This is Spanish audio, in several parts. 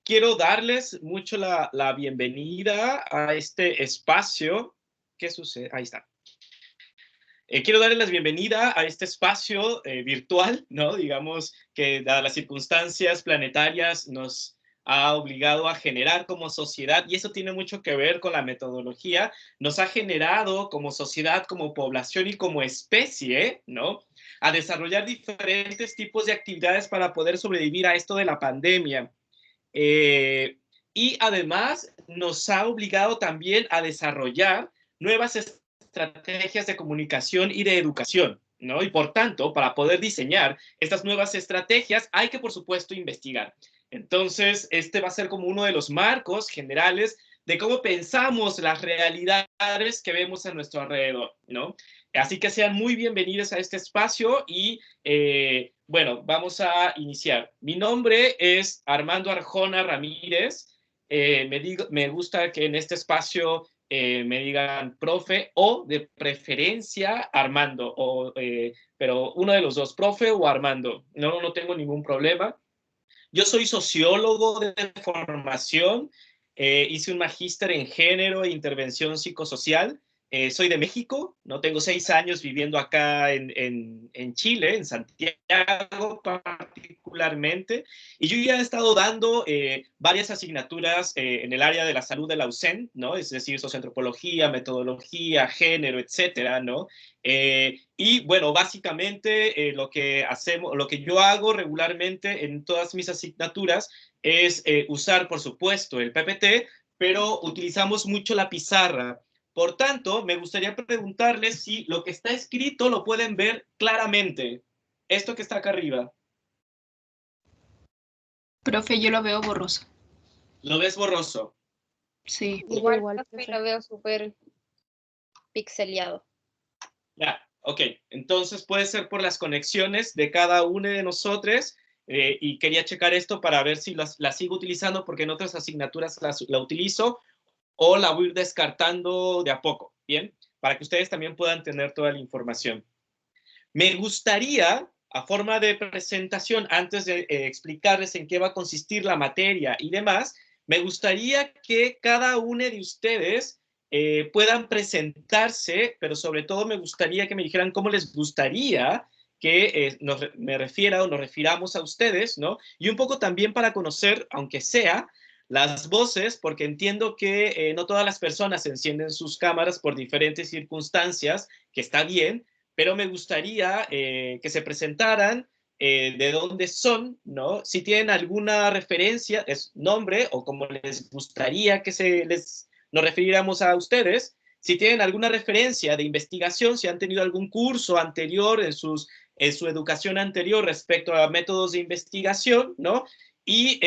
Quiero darles mucho la bienvenida a este espacio. ¿Qué sucede? Ahí está. Quiero darles la bienvenida a este espacio virtual, ¿no? Digamos que dadas las circunstancias planetarias nos ha obligado a generar como sociedad, y eso tiene mucho que ver con la metodología, nos ha generado como sociedad, como población y como especie, ¿no? A desarrollar diferentes tipos de actividades para poder sobrevivir a esto de la pandemia. Eh, y además nos ha obligado también a desarrollar nuevas estrategias de comunicación y de educación, ¿no? Y por tanto, para poder diseñar estas nuevas estrategias, hay que, por supuesto, investigar. Entonces, este va a ser como uno de los marcos generales de cómo pensamos las realidades que vemos a nuestro alrededor, ¿no? Así que sean muy bienvenidos a este espacio y bueno, vamos a iniciar. Mi nombre es Armando Arjona Ramírez. Me gusta que en este espacio me digan profe o de preferencia Armando, pero uno de los dos, profe o Armando. No tengo ningún problema. Yo soy sociólogo de formación, hice un magíster en género e intervención psicosocial. Soy de México, no tengo 6 años viviendo acá en Chile, en Santiago particularmente, y yo ya he estado dando varias asignaturas en el área de la salud de la UCEN, ¿no? Es decir, socioantropología, metodología, género, etcétera, ¿no? Y bueno, básicamente lo que yo hago regularmente en todas mis asignaturas es usar, por supuesto, el PPT, pero utilizamos mucho la pizarra. Por tanto, me gustaría preguntarles si lo que está escrito lo pueden ver claramente. Esto que está acá arriba. Profe, yo lo veo borroso. ¿Lo ves borroso? Sí. Igual, profe, lo veo súper pixeleado. Ya, ok. Entonces puede ser por las conexiones de cada uno de nosotros, y quería checar esto para ver si la sigo utilizando porque en otras asignaturas la utilizo o la voy a ir descartando de a poco, ¿bien? Para que ustedes también puedan tener toda la información. Me gustaría, a forma de presentación, antes de explicarles en qué va a consistir la materia y demás, me gustaría que cada uno de ustedes puedan presentarse, pero sobre todo me gustaría que me dijeran cómo les gustaría que me refiera o nos refiramos a ustedes, ¿no? Y un poco también para conocer, aunque sea, las voces, porque entiendo que no todas las personas encienden sus cámaras por diferentes circunstancias, que está bien, pero me gustaría que se presentaran, de dónde son, ¿no? Si tienen alguna referencia, es nombre o como les gustaría que nos refiriéramos a ustedes, si tienen alguna referencia de investigación, si han tenido algún curso anterior en su educación anterior respecto a métodos de investigación, ¿no? Y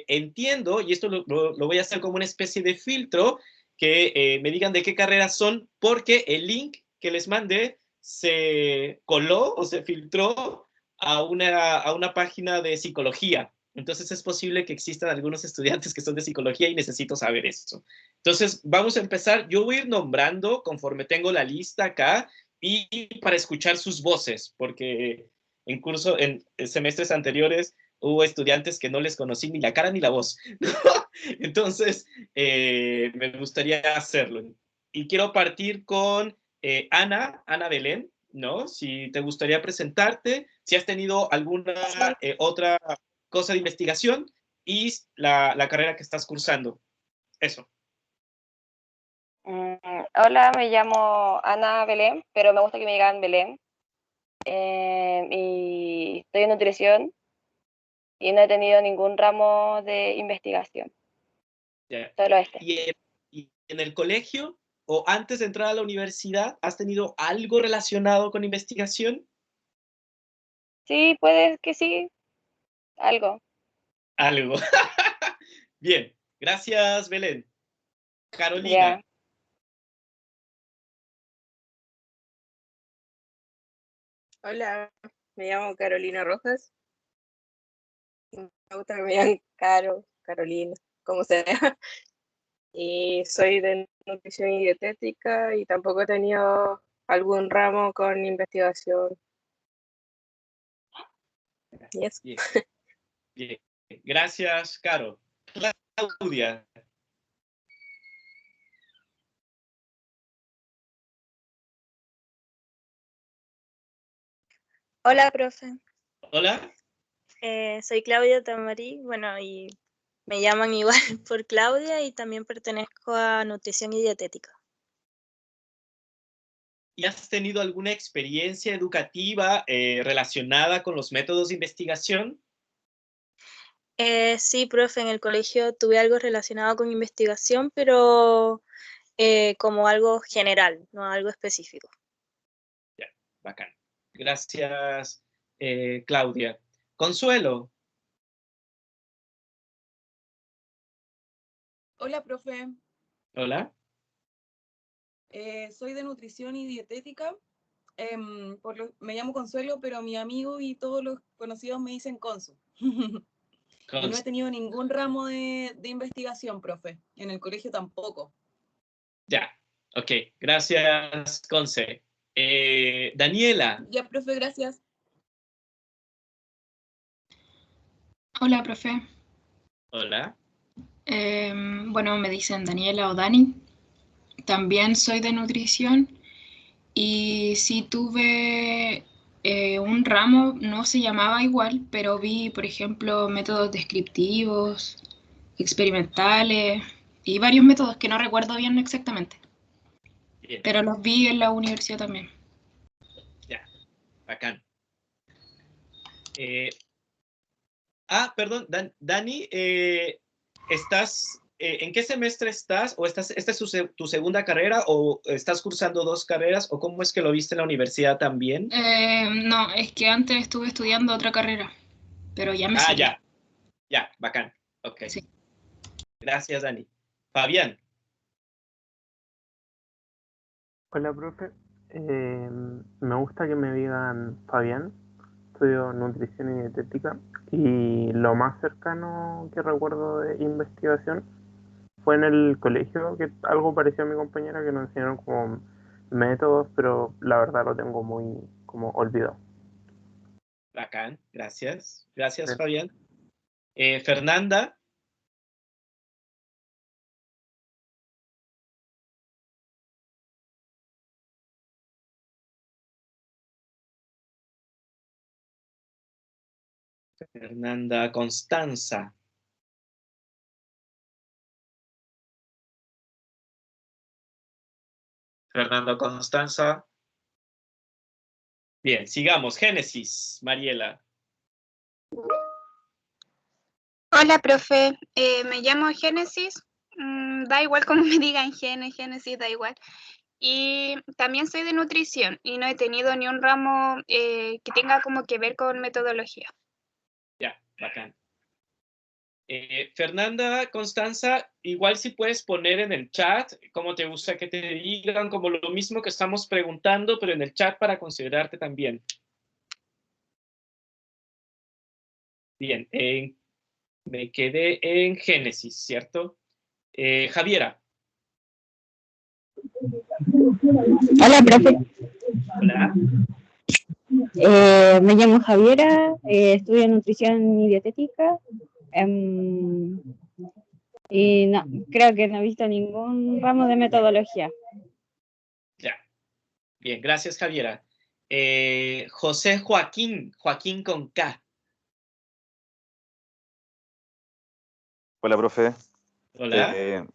entiendo, y esto lo voy a hacer como una especie de filtro, que me digan de qué carreras son, porque el link que les mandé se coló o se filtró a una página de psicología. Entonces es posible que existan algunos estudiantes que son de psicología y necesito saber eso. Entonces vamos a empezar. Yo voy a ir nombrando conforme tengo la lista acá y para escuchar sus voces, porque en semestres anteriores hubo estudiantes que no les conocí ni la cara ni la voz. Entonces, me gustaría hacerlo. Y quiero partir con Ana Belén, ¿no? Si te gustaría presentarte, si has tenido alguna otra cosa de investigación y la carrera que estás cursando. Eso. Hola, me llamo Ana Belén, pero me gusta que me digan Belén. Y estoy en nutrición y no he tenido ningún ramo de investigación, Yeah. solo este. ¿Y en el colegio o antes de entrar a la universidad has tenido algo relacionado con investigación? Sí, puede que sí, algo. Algo. Bien, gracias, Belén. Ya. Carolina. Hola, me llamo Carolina Rojas. Me gusta que me digan Caro, Carolina, como sea. Y soy de nutrición y dietética y tampoco he tenido algún ramo con investigación. Y eso. Bien, bien. Gracias, Caro. Claudia. Hola, profe. Hola. Soy Claudia Tamarí, bueno, y me llaman igual por Claudia y también pertenezco a Nutrición y Dietética. ¿Y has tenido alguna experiencia educativa relacionada con los métodos de investigación? Sí, profe, en el colegio tuve algo relacionado con investigación, pero como algo general, no algo específico. Ya, bacán. Gracias, Claudia. Consuelo. Hola, profe. Hola. Soy de nutrición y dietética. Me llamo Consuelo, pero mi amigo y todos los conocidos me dicen Consu. Y no he tenido ningún ramo de investigación, profe. En el colegio tampoco. Ya, ok. Gracias, Conce. Daniela. Ya, profe, gracias. Hola, profe. Hola. Bueno, me dicen Daniela o Dani. También soy de nutrición y sí tuve un ramo, no se llamaba igual, pero vi, por ejemplo, métodos descriptivos, experimentales y varios métodos que no recuerdo bien exactamente, Bien. pero los vi en la universidad también. Ya, bacán. Perdón, Dani, ¿en qué semestre estás? ¿O esta es tu segunda carrera? ¿O estás cursando 2 carreras? ¿O cómo es que lo viste en la universidad también? No, es que antes estuve estudiando otra carrera, pero ya me salí. Ya, bacán. Ok. Sí. Gracias, Dani. Fabián. Hola, profe. Me gusta que me digan Fabián. Estudio nutrición y dietética. Y lo más cercano que recuerdo de investigación fue en el colegio, que algo pareció a mi compañera, que nos enseñaron como métodos, pero la verdad lo tengo muy como olvidado. Bacán. Gracias. Gracias, Sí. Fabián. Fernanda. Fernanda Constanza. Fernando Constanza. Bien, sigamos. Génesis, Mariela. Hola, profe. Me llamo Génesis. Da igual como me digan Génesis, da igual. Y también soy de nutrición y no he tenido ni un ramo que tenga como que ver con metodología. Ya, bacán. Fernanda, Constanza, igual si puedes poner en el chat cómo te gusta que te digan, como lo mismo que estamos preguntando, pero en el chat para considerarte también. Bien, me quedé en Génesis, ¿cierto? Javiera. Hola, profe. Hola. Me llamo Javiera, estudio nutrición y dietética. Y no, creo que no he visto ningún ramo de metodología. Ya. Bien, gracias, Javiera. José Joaquín con K. Hola, profe. Hola.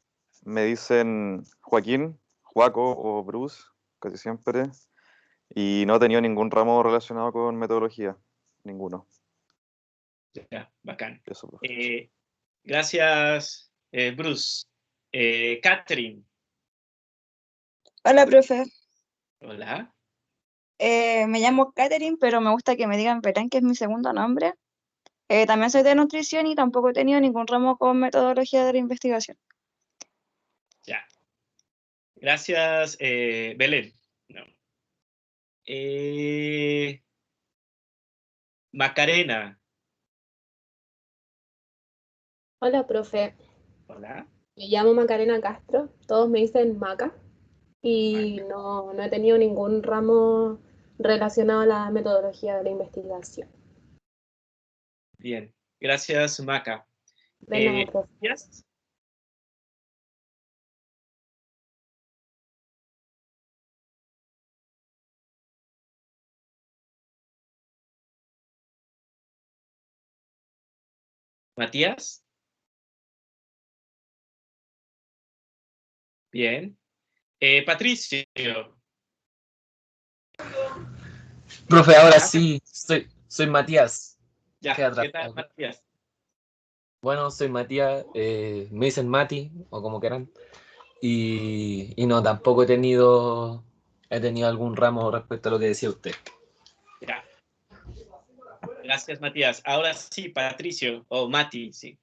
Me dicen Joaquín, Joaco o Bruce, casi siempre. Y no he tenido ningún ramo relacionado con metodología. Ninguno. Ya, bacán. Eso, profe. Gracias, Bruce. Catherine. Hola, profe. Hola. Me llamo Katherine, pero me gusta que me digan Belén, que es mi segundo nombre. También soy de nutrición y tampoco he tenido ningún ramo con metodología de la investigación. Ya. Gracias, Belén. No. Macarena. Hola, profe. Hola. Me llamo Macarena Castro. Todos me dicen Maca. Y Maca. no he tenido ningún ramo relacionado a la metodología de la investigación. Bien. Gracias, Maca. De nada, profe. Matías. Bien. Patricio. Profe, ahora sí, soy Matías. Ya, Queda ¿qué tal, atrapado. Matías? Bueno, soy Matías, me dicen Mati, o como quieran. Y no, tampoco he tenido algún ramo respecto a lo que decía usted. Ya. Gracias, Matías. Ahora sí, Patricio, o Mati, sí.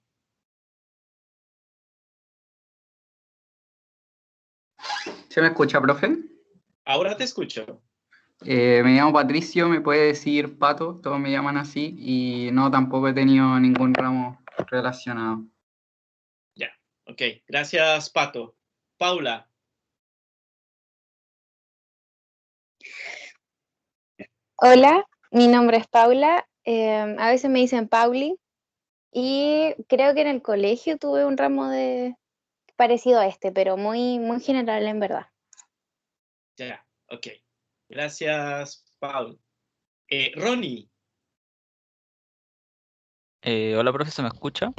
¿Se me escucha, profe? Ahora te escucho. Me llamo Patricio, me puede decir Pato, todos me llaman así, y no, tampoco he tenido ningún ramo relacionado. Ya, ok. Gracias, Pato. Paula. Hola, mi nombre es Paula, a veces me dicen Pauli y creo que en el colegio tuve un ramo de parecido a este, pero muy, muy general en verdad. Ya, ok. Gracias, Paul. Ronnie. Hola, profesor, ¿me escucha?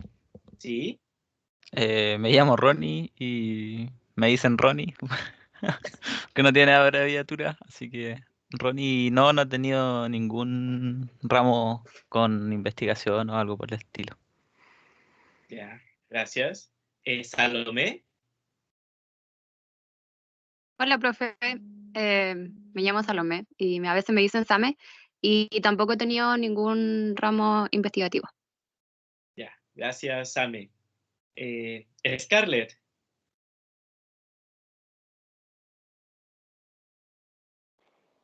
Sí. Me llamo Ronnie y me dicen Ronnie, que no tiene abreviatura, así que Ronnie no ha tenido ningún ramo con investigación o algo por el estilo. Ya, gracias. Salomé. Hola, profe. Me llamo Salomé y a veces me dicen Same y tampoco he tenido ningún ramo investigativo. Ya, gracias, Same. Scarlett.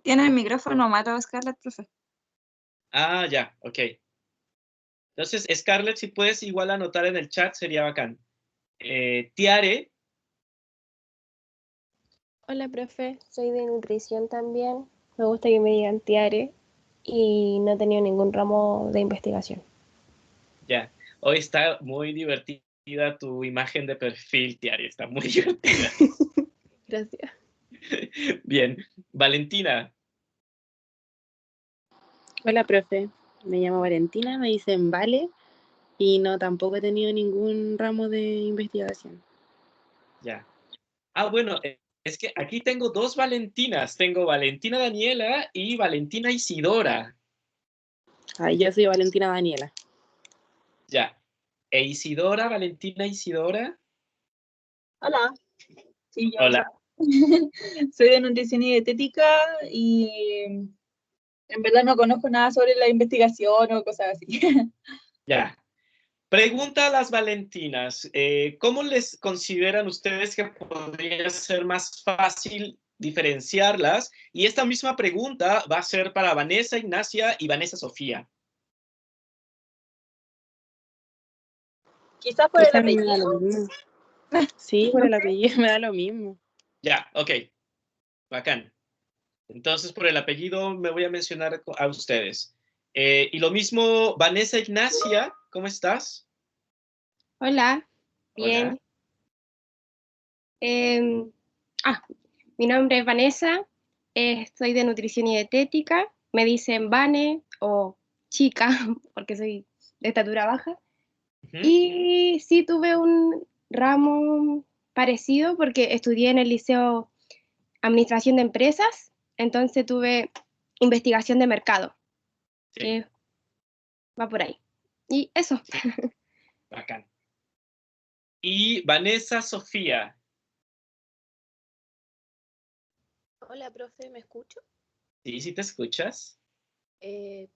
¿Tiene el micrófono malo, Scarlett, profe? Ah, ya, ok. Entonces, Scarlett, si puedes igual anotar en el chat, sería bacán. Tiare. Hola, profe. Soy de nutrición también. Me gusta que me digan Tiare y no he tenido ningún ramo de investigación. Ya, hoy está muy divertida tu imagen de perfil, Tiare. Está muy divertida. Gracias. Bien. Valentina. Hola, profe. Me llamo Valentina, me dicen Vale y no, tampoco he tenido ningún ramo de investigación. Ya. Ah, bueno, es que aquí tengo dos Valentinas. Tengo Valentina Daniela y Valentina Isidora. Ay, yo soy Valentina Daniela. Ya. ¿E Isidora, Valentina Isidora? Hola, sí, yo Hola. soy de nutrición y dietética y en verdad no conozco nada sobre la investigación o cosas así. Ya. Pregunta a las Valentinas. ¿Cómo les consideran ustedes que podría ser más fácil diferenciarlas? Y esta misma pregunta va a ser para Vanessa Ignacia y Vanessa Sofía. Quizás por el Quizás me da apellido. lo mismo. Sí, por el apellido me da lo mismo. Ya, ok. Bacán. Entonces, por el apellido me voy a mencionar a ustedes. Y lo mismo, Vanessa Ignacia, ¿cómo estás? Hola, bien. Hola. Mi nombre es Vanessa, soy de nutrición y dietética, me dicen Vane o chica, porque soy de estatura baja. Y sí tuve un ramo parecido porque estudié en el liceo Administración de Empresas, entonces tuve investigación de mercado, que va por ahí. Y eso. Bacán. Y Vanessa Sofía. Hola, profe, ¿me escucho? Sí, sí te escuchas.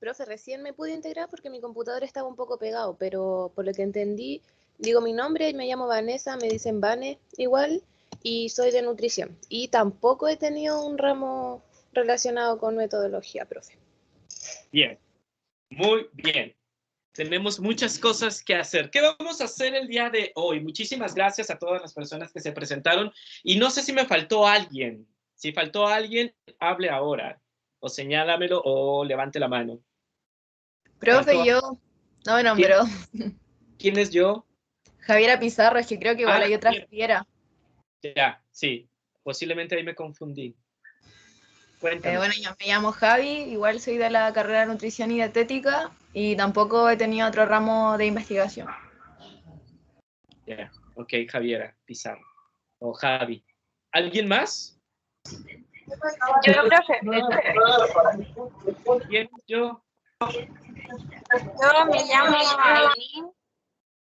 Profe, recién me pude integrar porque mi computador estaba un poco pegado, pero por lo que entendí, digo mi nombre, me llamo Vanessa, me dicen Vane igual, y soy de nutrición. Y tampoco he tenido un ramo relacionado con metodología, profe. Bien, muy bien. Tenemos muchas cosas que hacer. ¿Qué vamos a hacer el día de hoy? Muchísimas gracias a todas las personas que se presentaron. Y no sé si me faltó alguien. Si faltó alguien, hable ahora. O señálamelo o levante la mano. Profe, yo no me nombró. ¿Quién es yo? Javiera Pizarro, es que creo que igual hay otra Javiera. Ya, sí. Posiblemente ahí me confundí. Cuéntame. Bueno, yo me llamo Javi, igual soy de la carrera de nutrición y dietética y tampoco he tenido otro ramo de investigación. Ya, ok, Javiera Pizarro. O Javi. ¿Alguien más? Yo, profe. ¿Quién? Yo. Yo me llamo Aileen,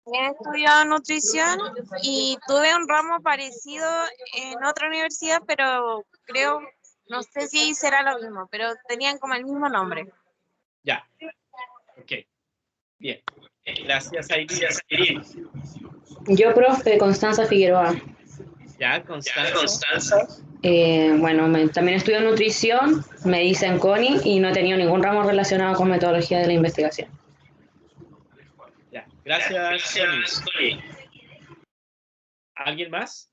también estudio nutrición y tuve un ramo parecido en otra universidad, pero creo, no sé si será lo mismo, pero tenían como el mismo nombre. Ya. Ok. Bien. Gracias, Aileen. Yo, profe, Constanza Figueroa. Ya, Constanza. Bueno, también estudio nutrición, me dicen Connie y no he tenido ningún ramo relacionado con metodología de la investigación. Ya, gracias, Connie. ¿Alguien más?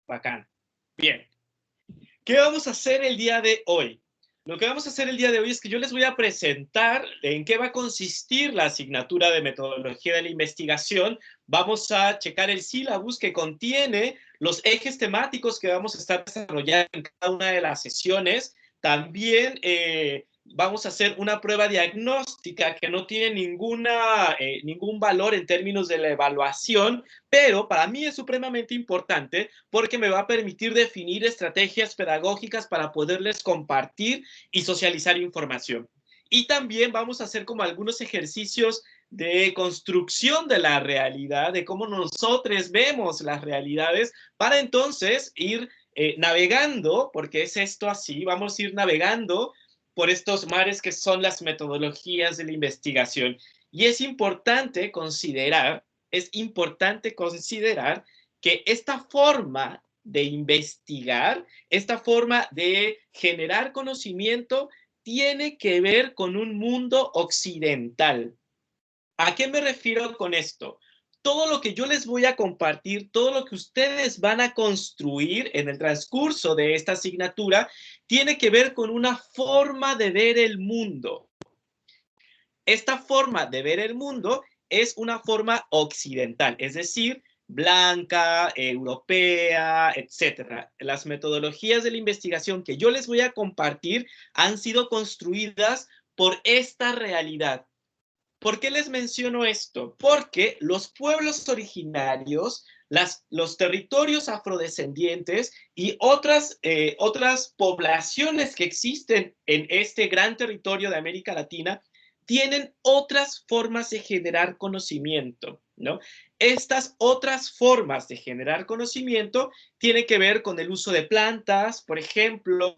Bacán. Bien. ¿Qué vamos a hacer el día de hoy? Lo que vamos a hacer el día de hoy es que yo les voy a presentar en qué va a consistir la asignatura de metodología de la investigación. Vamos a checar el sílabus que contiene los ejes temáticos que vamos a estar desarrollando en cada una de las sesiones. También vamos a hacer una prueba diagnóstica que no tiene ningún valor en términos de la evaluación, pero para mí es supremamente importante porque me va a permitir definir estrategias pedagógicas para poderles compartir y socializar información. Y también vamos a hacer como algunos ejercicios de construcción de la realidad, de cómo nosotros vemos las realidades, para entonces ir navegando, porque es esto así, vamos a ir navegando por estos mares que son las metodologías de la investigación. Y es importante considerar que esta forma de investigar, esta forma de generar conocimiento, tiene que ver con un mundo occidental. ¿A qué me refiero con esto? Todo lo que yo les voy a compartir, todo lo que ustedes van a construir en el transcurso de esta asignatura, tiene que ver con una forma de ver el mundo. Esta forma de ver el mundo es una forma occidental, es decir, blanca, europea, etcétera. Las metodologías de la investigación que yo les voy a compartir han sido construidas por esta realidad. ¿Por qué les menciono esto? Porque los pueblos originarios, los territorios afrodescendientes y otras poblaciones que existen en este gran territorio de América Latina tienen otras formas de generar conocimiento, ¿no? Estas otras formas de generar conocimiento tienen que ver con el uso de plantas, por ejemplo,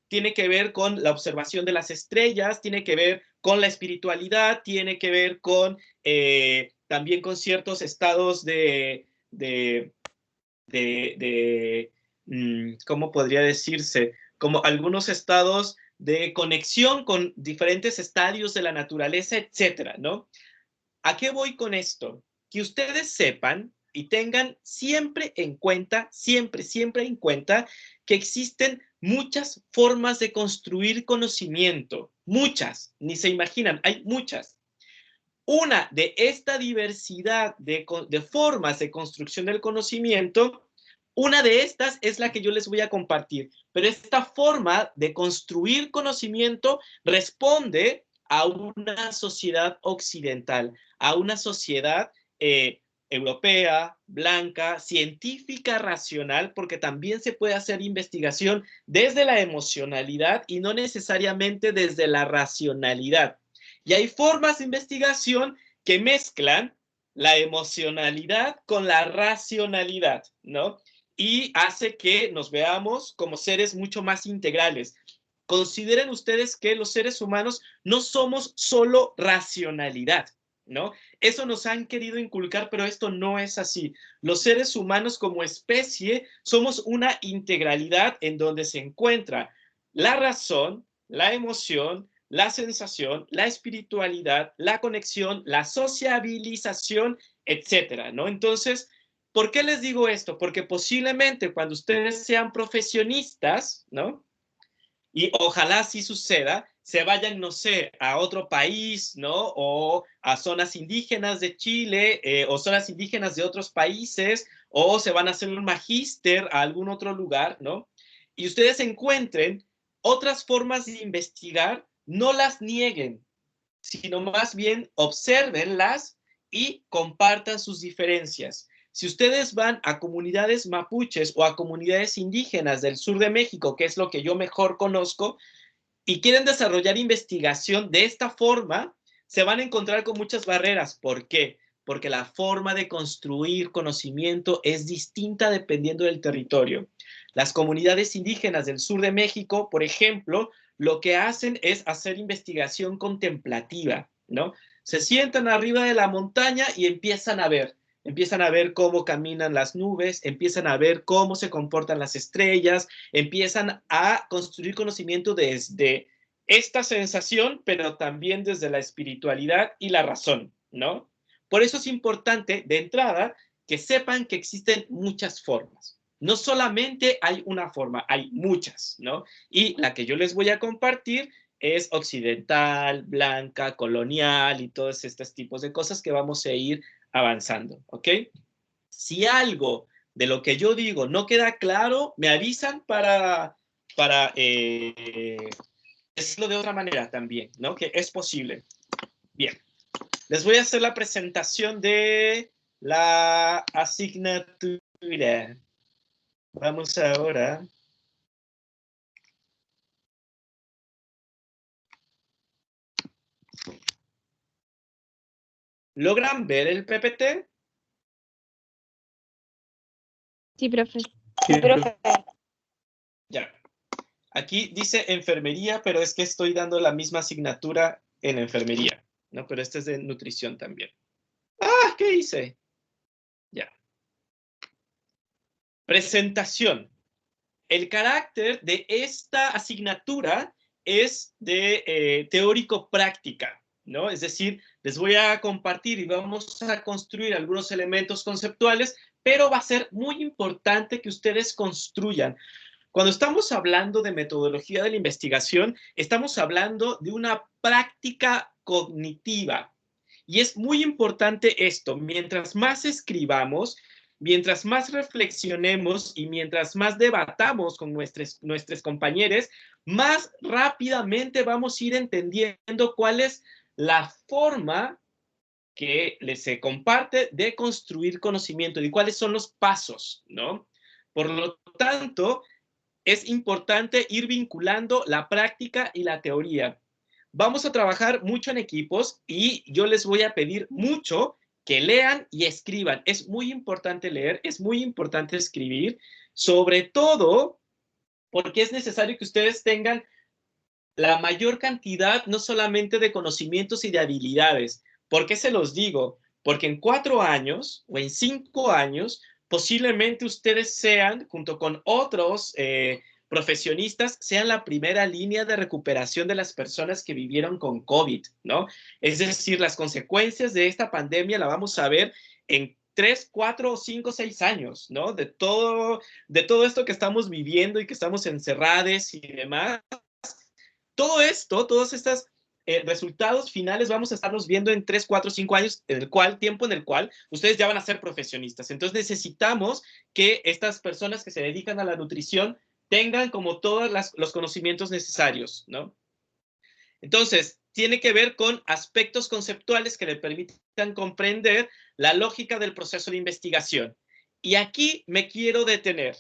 tiene que ver con la observación de las estrellas, tiene que ver con la espiritualidad, tiene que ver con también con ciertos estados ¿cómo podría decirse? Como algunos estados de conexión con diferentes estadios de la naturaleza, etcétera, ¿no? ¿A qué voy con esto? Que ustedes sepan y tengan siempre en cuenta que existen muchas formas de construir conocimiento, muchas, ni se imaginan, hay muchas. Una de esta diversidad de formas de construcción del conocimiento, una de estas es la que yo les voy a compartir, pero esta forma de construir conocimiento responde a una sociedad occidental, a una sociedad europea, blanca, científica, racional, porque también se puede hacer investigación desde la emocionalidad y no necesariamente desde la racionalidad. Y hay formas de investigación que mezclan la emocionalidad con la racionalidad, ¿no? Y hace que nos veamos como seres mucho más integrales. Consideren ustedes que los seres humanos no somos solo racionalidad, ¿no? Eso nos han querido inculcar, pero esto no es así. Los seres humanos como especie somos una integralidad en donde se encuentra la razón, la emoción, la sensación, la espiritualidad, la conexión, la sociabilización, etcétera, ¿no? Entonces, ¿por qué les digo esto? Porque posiblemente cuando ustedes sean profesionistas, ¿no? Y ojalá sí suceda, se vayan, no sé, a otro país, ¿no? O a zonas indígenas de Chile, o zonas indígenas de otros países, o se van a hacer un magíster a algún otro lugar, ¿no? Y ustedes encuentren otras formas de investigar, no las nieguen, sino más bien obsérvenlas y compartan sus diferencias. Si ustedes van a comunidades mapuches o a comunidades indígenas del sur de México, que es lo que yo mejor conozco, y quieren desarrollar investigación de esta forma, se van a encontrar con muchas barreras. ¿Por qué? Porque la forma de construir conocimiento es distinta dependiendo del territorio. Las comunidades indígenas del sur de México, por ejemplo, lo que hacen es hacer investigación contemplativa, ¿no? Se sientan arriba de la montaña y empiezan a ver cómo caminan las nubes, empiezan a ver cómo se comportan las estrellas, empiezan a construir conocimiento desde esta sensación, pero también desde la espiritualidad y la razón, ¿no? Por eso es importante, de entrada, que sepan que existen muchas formas. No solamente hay una forma, hay muchas, ¿no? Y la que yo les voy a compartir es occidental, blanca, colonial y todos estos tipos de cosas que vamos a ir avanzando, ¿ok? Si algo de lo que yo digo no queda claro, me avisan para decirlo de otra manera también, ¿no? Que es posible. Bien, les voy a hacer la presentación de la asignatura. Vamos ahora. ¿Logran ver el PPT? Sí, profe. Sí, Profe, Ya. Aquí dice enfermería, pero es que estoy dando la misma asignatura en enfermería, ¿no? Pero este es de nutrición también. ¡Ah! ¿Qué hice? Ya. Presentación. El carácter de esta asignatura es de teórico-práctica, ¿no? Es decir, les voy a compartir y vamos a construir algunos elementos conceptuales, pero va a ser muy importante que ustedes construyan. Cuando estamos hablando de metodología de la investigación, estamos hablando de una práctica cognitiva. Y es muy importante esto, mientras más escribamos, mientras más reflexionemos y mientras más debatamos con nuestros compañeros, más rápidamente vamos a ir entendiendo cuál es la forma que se comparte de construir conocimiento y cuáles son los pasos, ¿no? Por lo tanto, es importante ir vinculando la práctica y la teoría. Vamos a trabajar mucho en equipos y yo les voy a pedir mucho que lean y escriban. Es muy importante leer, es muy importante escribir, sobre todo porque es necesario que ustedes tengan la mayor cantidad, no solamente de conocimientos y de habilidades. ¿Por qué se los digo? Porque en 4 años o en 5 años, posiblemente ustedes sean, junto con otros profesionistas, sean la primera línea de recuperación de las personas que vivieron con COVID, ¿no? Es decir, las consecuencias de esta pandemia la vamos a ver en 3, 4, 5, 6 años, ¿no? De todo esto que estamos viviendo y que estamos encerrados y demás. Todo esto, todos estos resultados finales vamos a estarlos viendo en 3, 4, 5 años, tiempo en el cual ustedes ya van a ser profesionistas. Entonces necesitamos que estas personas que se dedican a la nutrición tengan como todos los conocimientos necesarios, ¿no? Entonces, tiene que ver con aspectos conceptuales que le permitan comprender la lógica del proceso de investigación. Y aquí me quiero detener,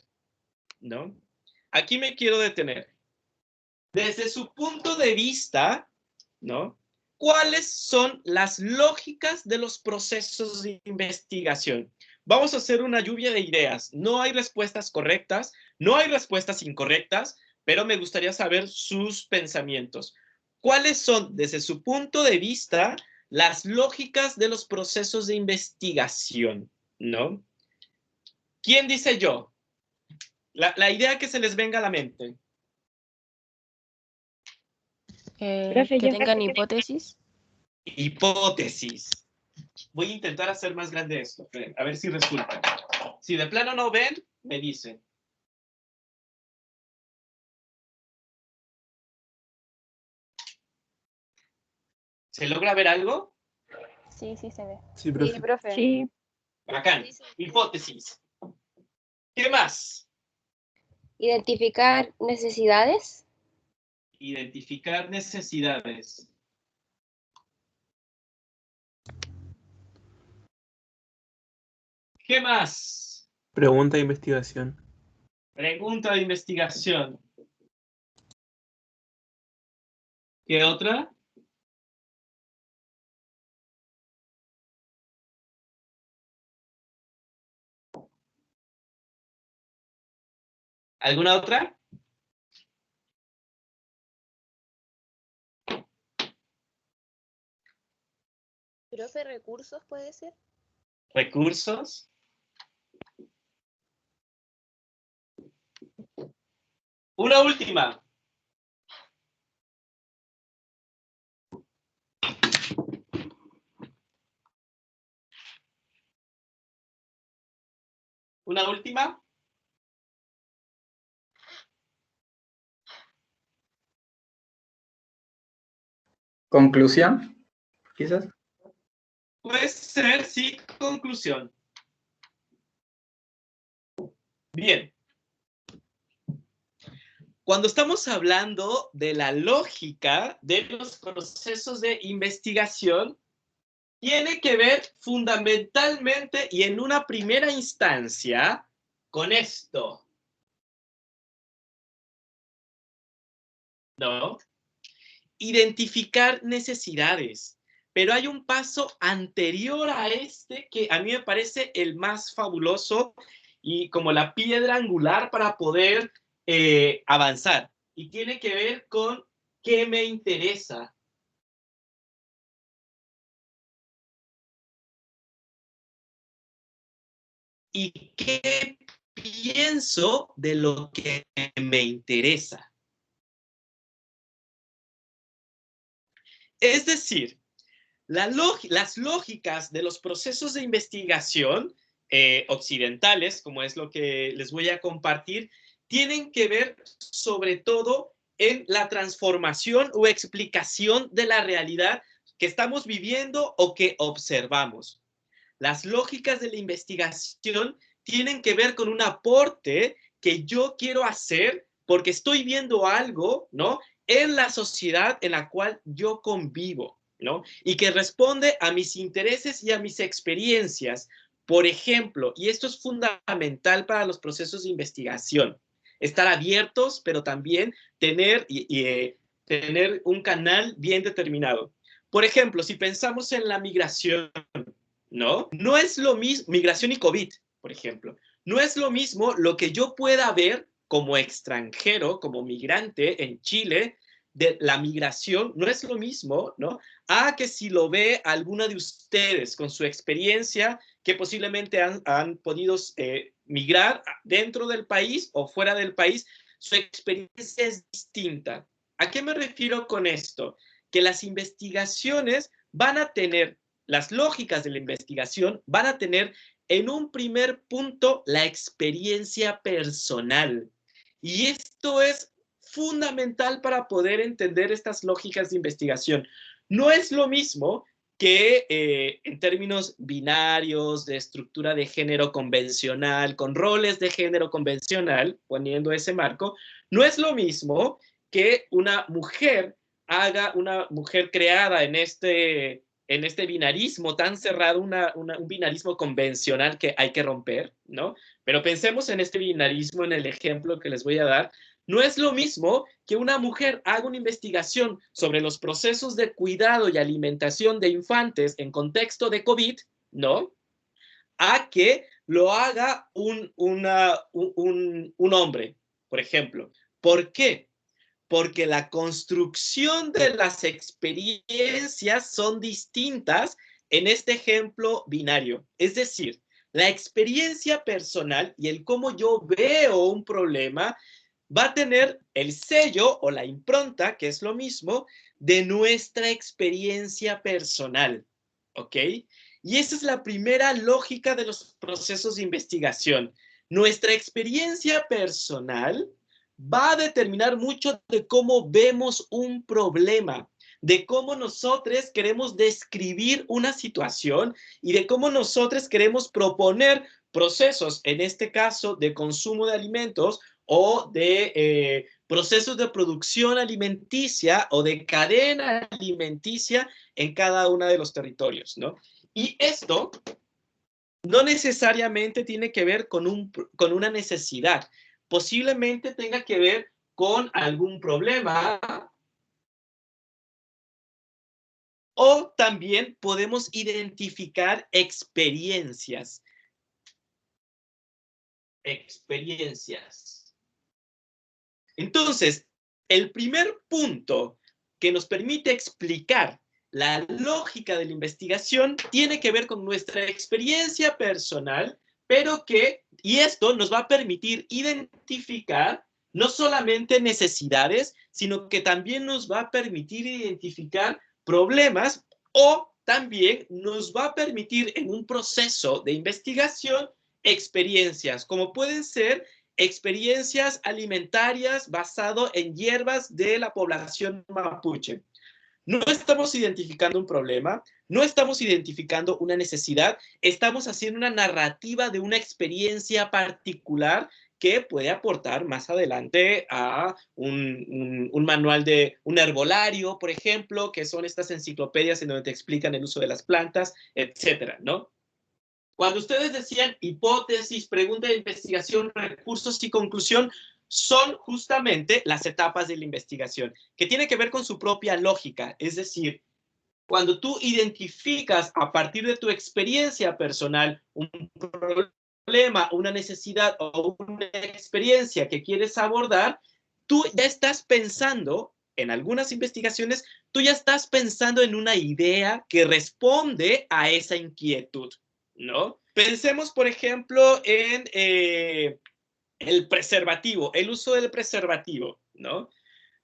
¿no? Aquí me quiero detener. Desde su punto de vista, ¿no? ¿Cuáles son las lógicas de los procesos de investigación? Vamos a hacer una lluvia de ideas. No hay respuestas correctas, no hay respuestas incorrectas, pero me gustaría saber sus pensamientos. ¿Cuáles son, desde su punto de vista, las lógicas de los procesos de investigación? ¿No? ¿Quién dice yo? La idea que se les venga a la mente. Profe, Que yo. tengan hipótesis. Hipótesis. Voy a intentar hacer más grande esto, a ver si resulta. Si de plano no ven, me dicen. ¿Se logra ver algo? Sí, sí se ve. Sí, sí, profe. Sí. Bacán. Hipótesis. ¿Qué más? Identificar necesidades. Identificar necesidades. ¿Qué más? Pregunta de investigación. Pregunta de investigación. ¿Qué otra? ¿Alguna otra? Profe, recursos puede ser. ¿Recursos? Una última. Una última. Conclusión, quizás. Puede ser, sí, conclusión. Bien. Cuando estamos hablando de la lógica de los procesos de investigación, tiene que ver fundamentalmente y en una primera instancia con esto. ¿No? Identificar necesidades. Pero hay un paso anterior a este que a mí me parece el más fabuloso y como la piedra angular para poder avanzar. Y tiene que ver con qué me interesa. Y qué pienso de lo que me interesa. Es decir, las lógicas de los procesos de investigación occidentales, como es lo que les voy a compartir, tienen que ver sobre todo en la transformación o explicación de la realidad que estamos viviendo o que observamos. Las lógicas de la investigación tienen que ver con un aporte que yo quiero hacer porque estoy viendo algo, ¿no?, en la sociedad en la cual yo convivo, ¿no?, y que responde a mis intereses y a mis experiencias. Por ejemplo, y esto es fundamental para los procesos de investigación, estar abiertos, pero también tener un canal bien determinado. Por ejemplo, si pensamos en la migración, ¿no? No es lo mismo, migración y COVID, por ejemplo, no es lo mismo lo que yo pueda ver como extranjero, como migrante en Chile, de la migración, no es lo mismo, ¿no?, a que si lo ve alguna de ustedes con su experiencia, que posiblemente han podido migrar dentro del país o fuera del país, su experiencia es distinta. ¿A qué me refiero con esto? Que las investigaciones van a tener, las lógicas de la investigación van a tener en un primer punto la experiencia personal. Y esto es fundamental para poder entender estas lógicas de investigación. No es lo mismo que en términos binarios, de estructura de género convencional, con roles de género convencional, poniendo ese marco, no es lo mismo que una mujer creada en este binarismo tan cerrado, un binarismo convencional que hay que romper, ¿no? Pero pensemos en este binarismo, en el ejemplo que les voy a dar. No es lo mismo que una mujer haga una investigación sobre los procesos de cuidado y alimentación de infantes en contexto de COVID, ¿no?, a que lo haga un hombre, por ejemplo. ¿Por qué? Porque la construcción de las experiencias son distintas en este ejemplo binario. Es decir, la experiencia personal y el cómo yo veo un problema va a tener el sello o la impronta, que es lo mismo, de nuestra experiencia personal, ¿ok? Y esa es la primera lógica de los procesos de investigación. Nuestra experiencia personal va a determinar mucho de cómo vemos un problema, de cómo nosotros queremos describir una situación y de cómo nosotros queremos proponer procesos, en este caso de consumo de alimentos o de procesos de producción alimenticia o de cadena alimenticia en cada uno de los territorios, ¿no? Y esto no necesariamente tiene que ver con una necesidad. Posiblemente tenga que ver con algún problema. O también podemos identificar experiencias. Entonces, el primer punto que nos permite explicar la lógica de la investigación tiene que ver con nuestra experiencia personal, y esto nos va a permitir identificar no solamente necesidades, sino que también nos va a permitir identificar problemas, o también nos va a permitir en un proceso de investigación experiencias, como pueden ser experiencias alimentarias basado en hierbas de la población mapuche. No estamos identificando un problema, no estamos identificando una necesidad, estamos haciendo una narrativa de una experiencia particular que puede aportar más adelante a un manual de un herbolario, por ejemplo, que son estas enciclopedias en donde te explican el uso de las plantas, etcétera, ¿no? Cuando ustedes decían hipótesis, pregunta de investigación, recursos y conclusión, son justamente las etapas de la investigación, que tiene que ver con su propia lógica. Es decir, cuando tú identificas a partir de tu experiencia personal un problema, una necesidad o una experiencia que quieres abordar, tú ya estás pensando, en algunas investigaciones, tú ya estás pensando en una idea que responde a esa inquietud, ¿no? Pensemos, por ejemplo, en el preservativo, el uso del preservativo, ¿no?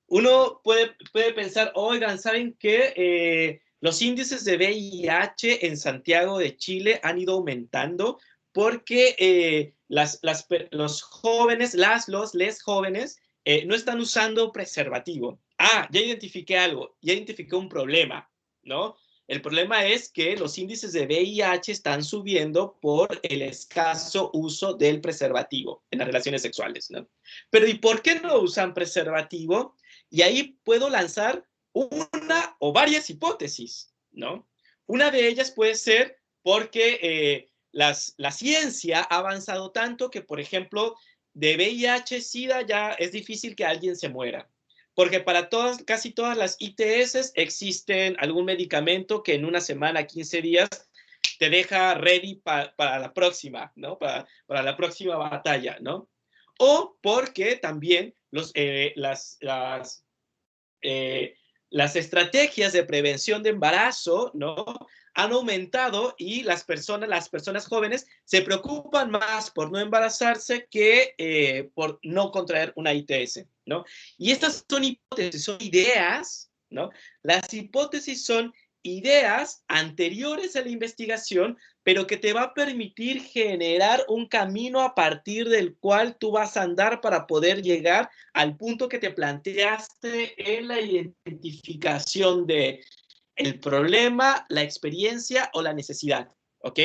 Uno puede pensar, oigan, ¿saben qué? Los índices de VIH en Santiago de Chile han ido aumentando porque los jóvenes, les jóvenes, no están usando preservativo. Ah, ya identifiqué algo, ya identifiqué un problema, ¿no? El problema es que los índices de VIH están subiendo por el escaso uso del preservativo en las relaciones sexuales, ¿no? Pero ¿y por qué no usan preservativo? Y ahí puedo lanzar una o varias hipótesis, ¿no? Una de ellas puede ser porque la ciencia ha avanzado tanto que, por ejemplo, de VIH, SIDA ya es difícil que alguien se muera. Porque para casi todas las ITS existen algún medicamento que en una semana, 15 días, te deja ready para la próxima, ¿no? Para la próxima batalla, ¿no? O porque también las estrategias de prevención de embarazo, ¿no? Han aumentado y las personas jóvenes se preocupan más por no embarazarse que por no contraer una ITS, ¿no? Y estas son hipótesis, son ideas, ¿no? Las hipótesis son ideas anteriores a la investigación, pero que te va a permitir generar un camino a partir del cual tú vas a andar para poder llegar al punto que te planteaste en la identificación de el problema, la experiencia o la necesidad, ¿ok?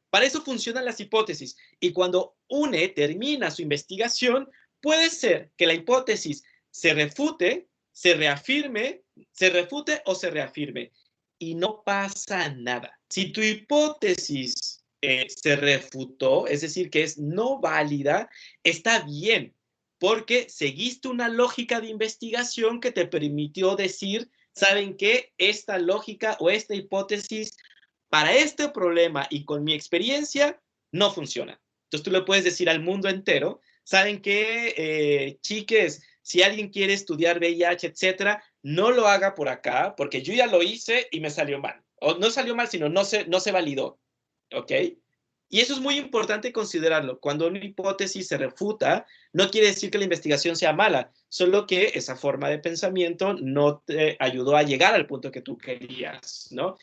Para eso funcionan las hipótesis. Y cuando UNE termina su investigación, puede ser que la hipótesis se refute, se reafirme, se refute o se reafirme. Y no pasa nada. Si tu hipótesis se refutó, es decir, que es no válida, está bien, porque seguiste una lógica de investigación que te permitió decir, ¿saben qué? Esta lógica o esta hipótesis para este problema y con mi experiencia no funciona. Entonces tú le puedes decir al mundo entero, ¿saben qué, chiques? Si alguien quiere estudiar VIH, etcétera, no lo haga por acá, porque yo ya lo hice y me salió mal. O no salió mal, sino no se validó. ¿Ok? Y eso es muy importante considerarlo. Cuando una hipótesis se refuta, no quiere decir que la investigación sea mala, solo que esa forma de pensamiento no te ayudó a llegar al punto que tú querías, ¿no?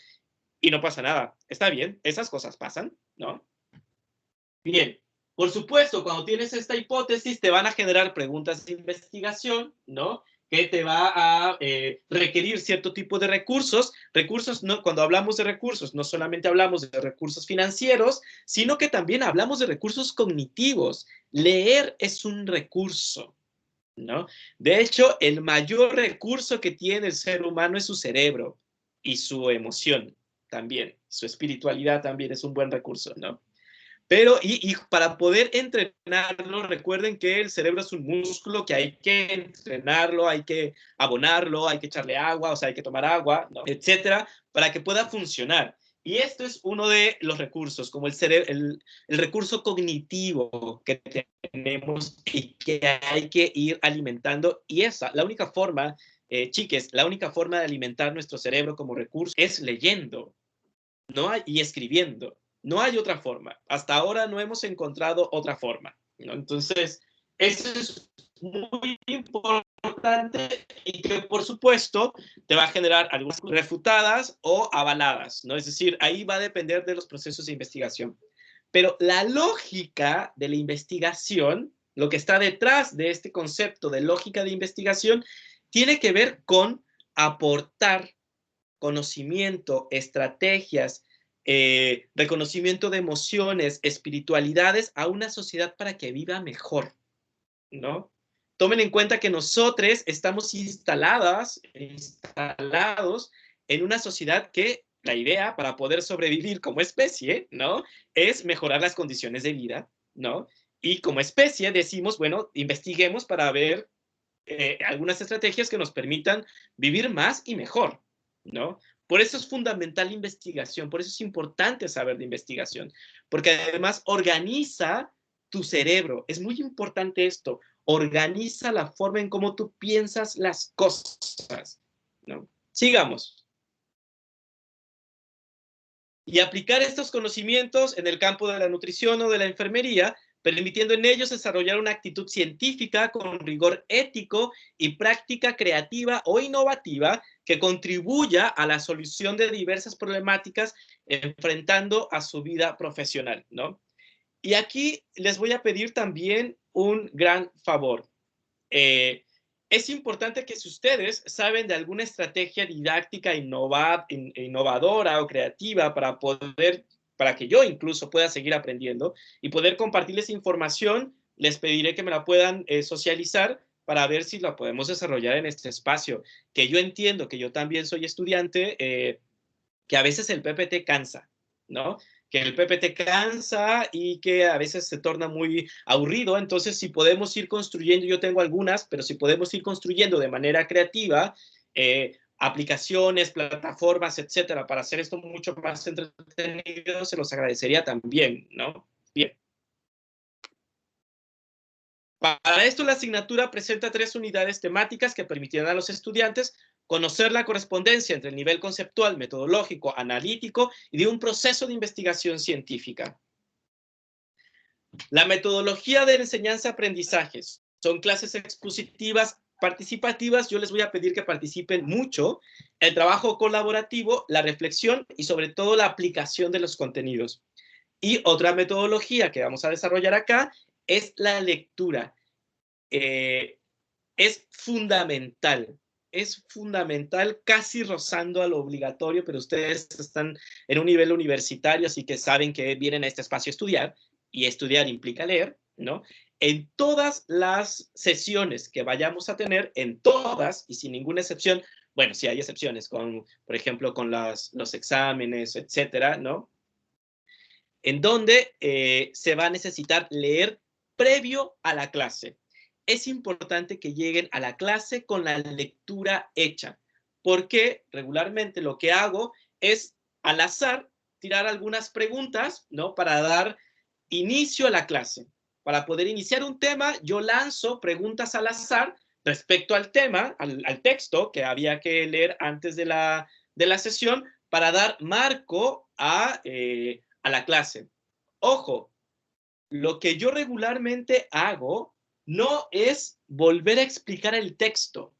Y no pasa nada. Está bien, esas cosas pasan, ¿no? Bien, por supuesto, cuando tienes esta hipótesis, te van a generar preguntas de investigación, ¿no? Que te va a requerir cierto tipo de recursos. Recursos, no, cuando hablamos de recursos, no solamente hablamos de recursos financieros, sino que también hablamos de recursos cognitivos. Leer es un recurso, ¿no? De hecho, el mayor recurso que tiene el ser humano es su cerebro y su emoción también. Su espiritualidad también es un buen recurso, ¿no? Pero, y para poder entrenarlo, recuerden que el cerebro es un músculo que hay que entrenarlo, hay que abonarlo, hay que echarle agua, o sea, hay que tomar agua, ¿no? Etcétera, para que pueda funcionar. Y esto es uno de los recursos, como el recurso cognitivo que tenemos y que hay que ir alimentando. Y esa, la única forma, chiques, la única forma de alimentar nuestro cerebro como recurso es leyendo, ¿no? Y escribiendo. No hay otra forma. Hasta ahora no hemos encontrado otra forma, ¿no? Entonces, eso es muy importante y que, por supuesto, te va a generar algunas refutadas o avaladas, ¿no? Es decir, ahí va a depender de los procesos de investigación. Pero la lógica de la investigación, lo que está detrás de este concepto de lógica de investigación, tiene que ver con aportar conocimiento, estrategias, reconocimiento de emociones, espiritualidades a una sociedad para que viva mejor, ¿no? Tomen en cuenta que nosotros estamos instalados en una sociedad que la idea para poder sobrevivir como especie, ¿no? Es mejorar las condiciones de vida, ¿no? Y como especie decimos, bueno, investiguemos para ver algunas estrategias que nos permitan vivir más y mejor, ¿no? Por eso es fundamental la investigación, por eso es importante saber de investigación, porque además organiza tu cerebro. Es muy importante esto, organiza la forma en cómo tú piensas las cosas, ¿no? Sigamos. Y aplicar estos conocimientos en el campo de la nutrición o de la enfermería, permitiendo en ellos desarrollar una actitud científica con rigor ético y práctica creativa o innovativa que contribuya a la solución de diversas problemáticas enfrentando a su vida profesional, ¿no? Y aquí les voy a pedir también un gran favor. Es importante que si ustedes saben de alguna estrategia didáctica innovadora o creativa para que yo incluso pueda seguir aprendiendo y poder compartirles información, les pediré que me la puedan socializar para ver si la podemos desarrollar en este espacio. Que yo entiendo que yo también soy estudiante, que a veces el PPT cansa, ¿no? Que el PPT cansa y que a veces se torna muy aburrido. Entonces, si podemos ir construyendo, yo tengo algunas, pero si podemos ir construyendo de manera creativa, aplicaciones, plataformas, etcétera, para hacer esto mucho más entretenido, se los agradecería también, ¿no? Bien. Para esto, la asignatura presenta 3 unidades temáticas que permitirán a los estudiantes conocer la correspondencia entre el nivel conceptual, metodológico, analítico y de un proceso de investigación científica. La metodología de enseñanza-aprendizaje son clases expositivas, participativas. Yo les voy a pedir que participen mucho. El trabajo colaborativo, la reflexión y sobre todo la aplicación de los contenidos. Y otra metodología que vamos a desarrollar acá es la lectura. Es fundamental, casi rozando a lo obligatorio, pero ustedes están en un nivel universitario, así que saben que vienen a este espacio a estudiar, y estudiar implica leer, ¿no? En todas las sesiones que vayamos a tener, en todas, y sin ninguna excepción, bueno, sí hay excepciones, por ejemplo, con los exámenes, etcétera, ¿no? En donde se va a necesitar leer previo a la clase. Es importante que lleguen a la clase con la lectura hecha, porque regularmente lo que hago es al azar tirar algunas preguntas, ¿no? Para dar inicio a la clase. Para poder iniciar un tema, yo lanzo preguntas al azar respecto al tema, al texto que había que leer antes de la sesión, para dar marco a la clase. Ojo, lo que yo regularmente hago no es volver a explicar el texto.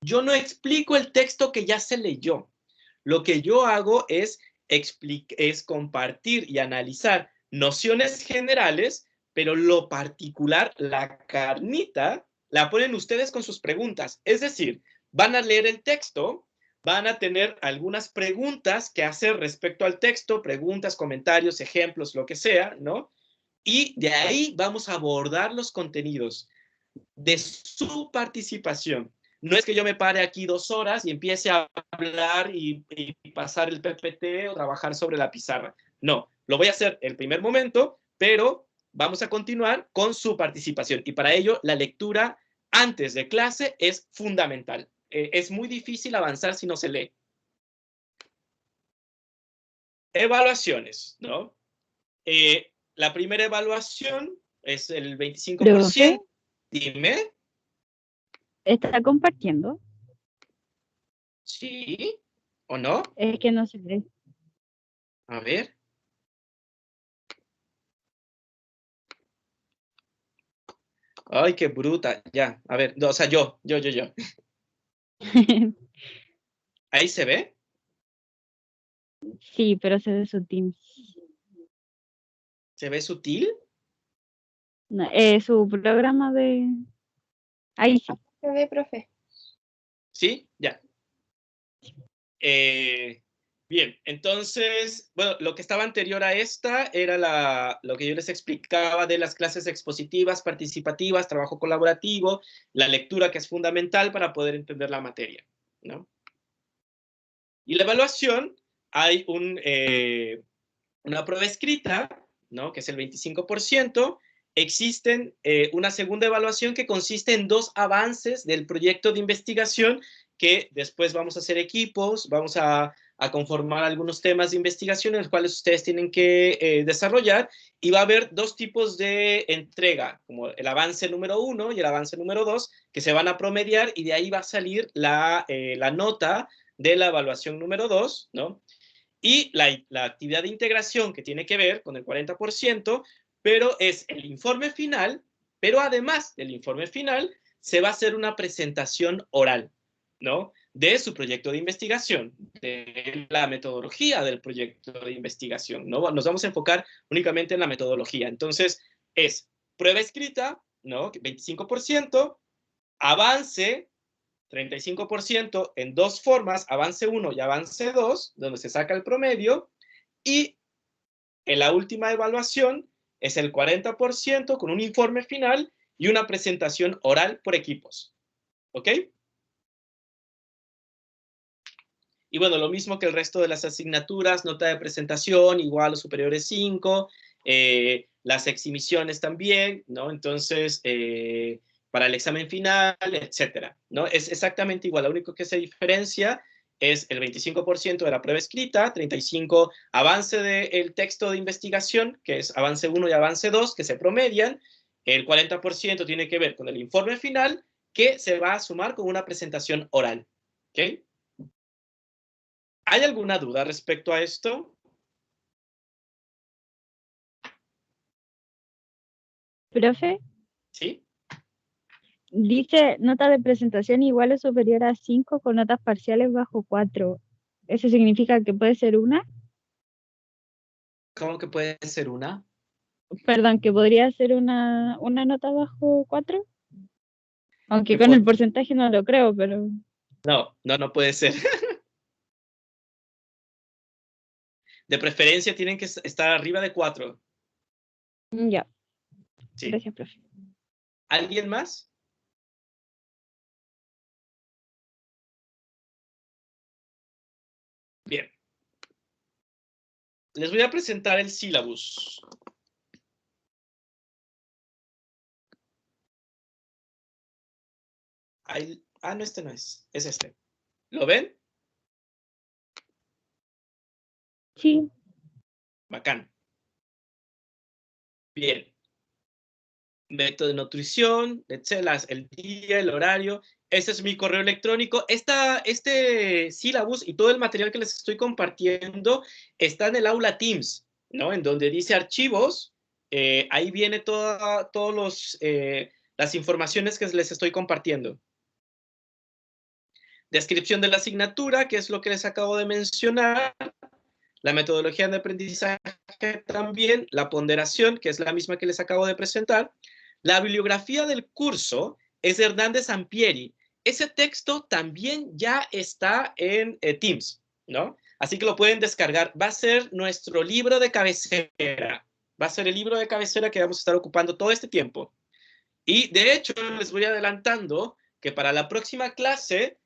Yo no explico el texto que ya se leyó. Lo que yo hago es compartir y analizar nociones generales, pero lo particular, la carnita, la ponen ustedes con sus preguntas. Es decir, van a leer el texto, van a tener algunas preguntas que hacer respecto al texto, preguntas, comentarios, ejemplos, lo que sea, ¿no? Y de ahí vamos a abordar los contenidos de su participación. No es que yo me pare aquí 2 horas y empiece a hablar y pasar el PPT o trabajar sobre la pizarra. No, Lo voy a hacer el primer momento, pero vamos a continuar con su participación. Y para ello, la lectura antes de clase es fundamental. Es muy difícil avanzar si no se lee. Evaluaciones, ¿no? La primera evaluación es el 25%. Profe, Dime. ¿está compartiendo? ¿Sí o no? Es que no se ve. A ver. Ay, qué bruta. Ya, a ver. O sea, yo. ¿Ahí se ve? Sí, pero se ve sutil. ¿Se ve sutil? No, su programa de... Ahí sí. Se ve, profe. ¿Sí? Ya. Bien, entonces, bueno, lo que estaba anterior a esta era lo que yo les explicaba de las clases expositivas, participativas, trabajo colaborativo, la lectura que es fundamental para poder entender la materia, ¿no? Y la evaluación, hay una prueba escrita, ¿no? Que es el 25%. Existen una segunda evaluación que consiste en 2 avances del proyecto de investigación que después vamos a hacer equipos, vamos a conformar algunos temas de investigación en los cuales ustedes tienen que desarrollar, y va a haber 2 tipos de entrega, como el avance número 1 y el avance número 2, que se van a promediar y de ahí va a salir la nota de la evaluación número 2, ¿no? Y la actividad de integración que tiene que ver con el 40%, pero es el informe final, pero además del informe final, se va a hacer una presentación oral, ¿no? De su proyecto de investigación, de la metodología del proyecto de investigación, ¿no? Nos vamos a enfocar únicamente en la metodología. Entonces, es prueba escrita, ¿no? 25%, avance 35% en 2 formas, avance 1 y avance 2, donde se saca el promedio, y en la última evaluación es el 40% con un informe final y una presentación oral por equipos. ¿Ok? Y bueno, lo mismo que el resto de las asignaturas, nota de presentación igual o superior a 5, las exhibiciones también, ¿no? Entonces, para el examen final, etcétera, ¿no? Es exactamente igual, lo único que se diferencia es el 25% de la prueba escrita, 35% avance del texto de investigación, que es avance 1 y avance 2, que se promedian, el 40% tiene que ver con el informe final, que se va a sumar con una presentación oral, ¿ok? ¿Hay alguna duda respecto a esto? Profe, ¿Sí? dice nota de presentación igual o superior a 5 con notas parciales bajo 4. ¿Eso significa que puede ser una? ¿Cómo que puede ser una? Perdón, que podría ser una nota bajo 4. Aunque Que con el por- porcentaje no lo creo, pero No puede ser. De preferencia tienen que estar arriba de 4. ya. Sí. Gracias, profe. ¿Alguien más? Bien. Les voy a presentar el sílabus. No, este no es. Es este. ¿Lo ven? Sí. Bacán. Bien. Método de nutrición, etcétera, el día, el horario. Ese es mi correo electrónico. Este sílabus y todo el material que les estoy compartiendo está en el aula Teams, ¿no? En donde dice archivos. Ahí viene todas las informaciones que les estoy compartiendo. Descripción de la asignatura, que es lo que les acabo de mencionar. La metodología de aprendizaje también, la ponderación, que es la misma que les acabo de presentar. La bibliografía del curso es de Hernández Ampieri. Ese texto también ya está en Teams, ¿no? Así que lo pueden descargar. Va a ser nuestro libro de cabecera. Va a ser el libro de cabecera que vamos a estar ocupando todo este tiempo. Y de hecho, les voy adelantando que para la próxima clase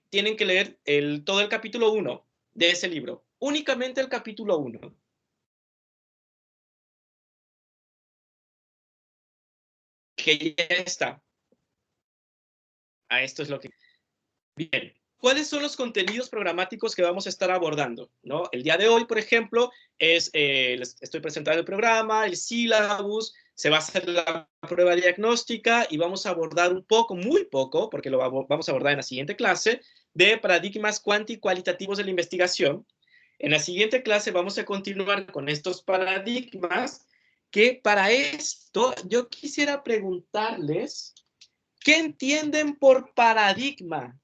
tienen que leer todo el capítulo 1 de ese libro. Únicamente el capítulo 1. que ya está. A esto es lo que... Bien. ¿Cuáles son los contenidos programáticos que vamos a estar abordando? ¿No? El día de hoy, por ejemplo, les estoy presentando el programa, el sílabus, se va a hacer la prueba diagnóstica y vamos a abordar un poco, muy poco, porque lo vamos a abordar en la siguiente clase, de paradigmas cualitativos de la investigación. En la siguiente clase vamos a continuar con estos paradigmas, que para esto yo quisiera preguntarles, ¿qué entienden por paradigma?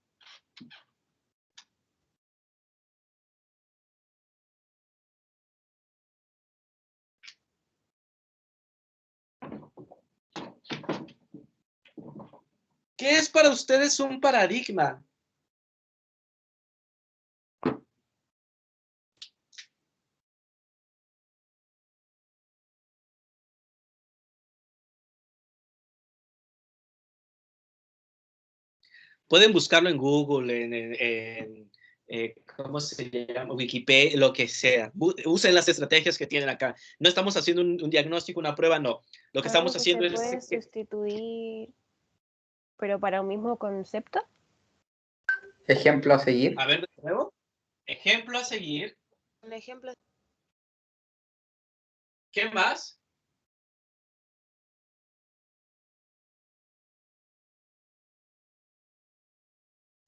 ¿Qué es para ustedes un paradigma? Pueden buscarlo en Google, ¿cómo se llama? Wikipedia, lo que sea. Usen las estrategias que tienen acá. No estamos haciendo un diagnóstico, una prueba, no. Lo que estamos haciendo ¿Algo que se puede sustituir, pero para un mismo concepto? Ejemplo a seguir. A ver, de nuevo. Ejemplo a seguir. Un ejemplo. ¿Qué más?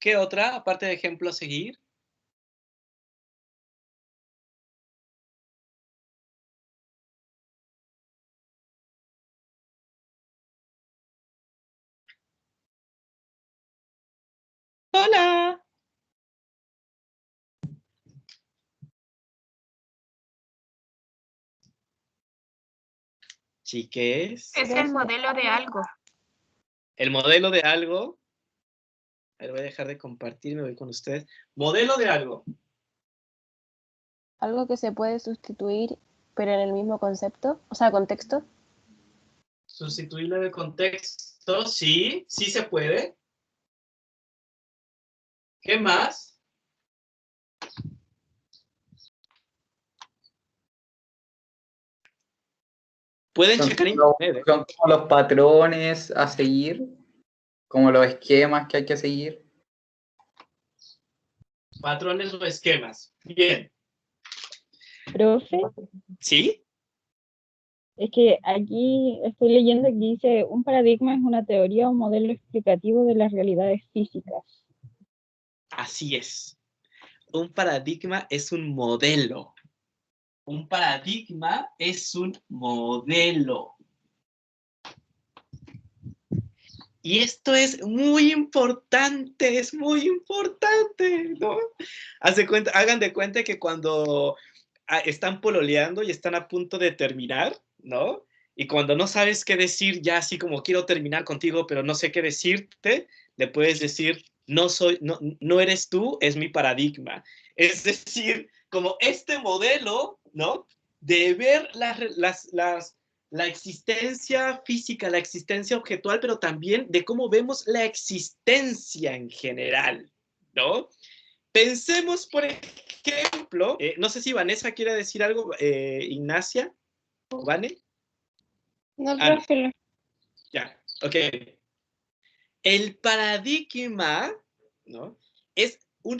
¿Qué otra, aparte de ejemplo a seguir? Hola. Chiques. Es el modelo de algo. El modelo de algo. A ver, voy a dejar de compartir, me voy con ustedes. Modelo de algo. Algo que se puede sustituir, pero en el mismo concepto, o sea, contexto. Sustituirlo de contexto, sí, sí se puede. ¿Qué más? Pueden checar en internet. Son como los patrones a seguir, como los esquemas que hay que seguir. Patrones o esquemas. Bien. Profe, ¿Sí? es que aquí estoy leyendo que dice, un paradigma es una teoría o modelo explicativo de las realidades físicas. Así es. Un paradigma es un modelo. Un paradigma es un modelo. Y esto es muy importante, ¿no? Hagan de cuenta que cuando están pololeando y están a punto de terminar, ¿no? Y cuando no sabes qué decir, ya así como quiero terminar contigo, pero no sé qué decirte, le puedes decir, no eres tú, es mi paradigma. Es decir, como este modelo, ¿no? De ver la existencia física, la existencia objetual, pero también de cómo vemos la existencia en general, ¿no? Pensemos, por ejemplo, no sé si Vanessa quiere decir algo, Ignacia, ¿Vane? No, profe. Ya, ok. El paradigma, ¿no? Es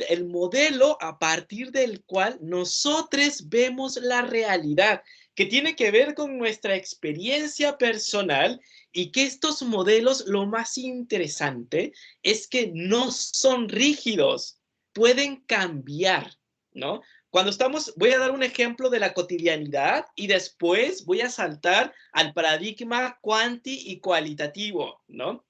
el modelo a partir del cual nosotros vemos la realidad, que tiene que ver con nuestra experiencia personal, y que estos modelos, lo más interesante, es que no son rígidos, pueden cambiar, ¿no? Voy a dar un ejemplo de la cotidianidad y después voy a saltar al paradigma cuanti y cualitativo, ¿no?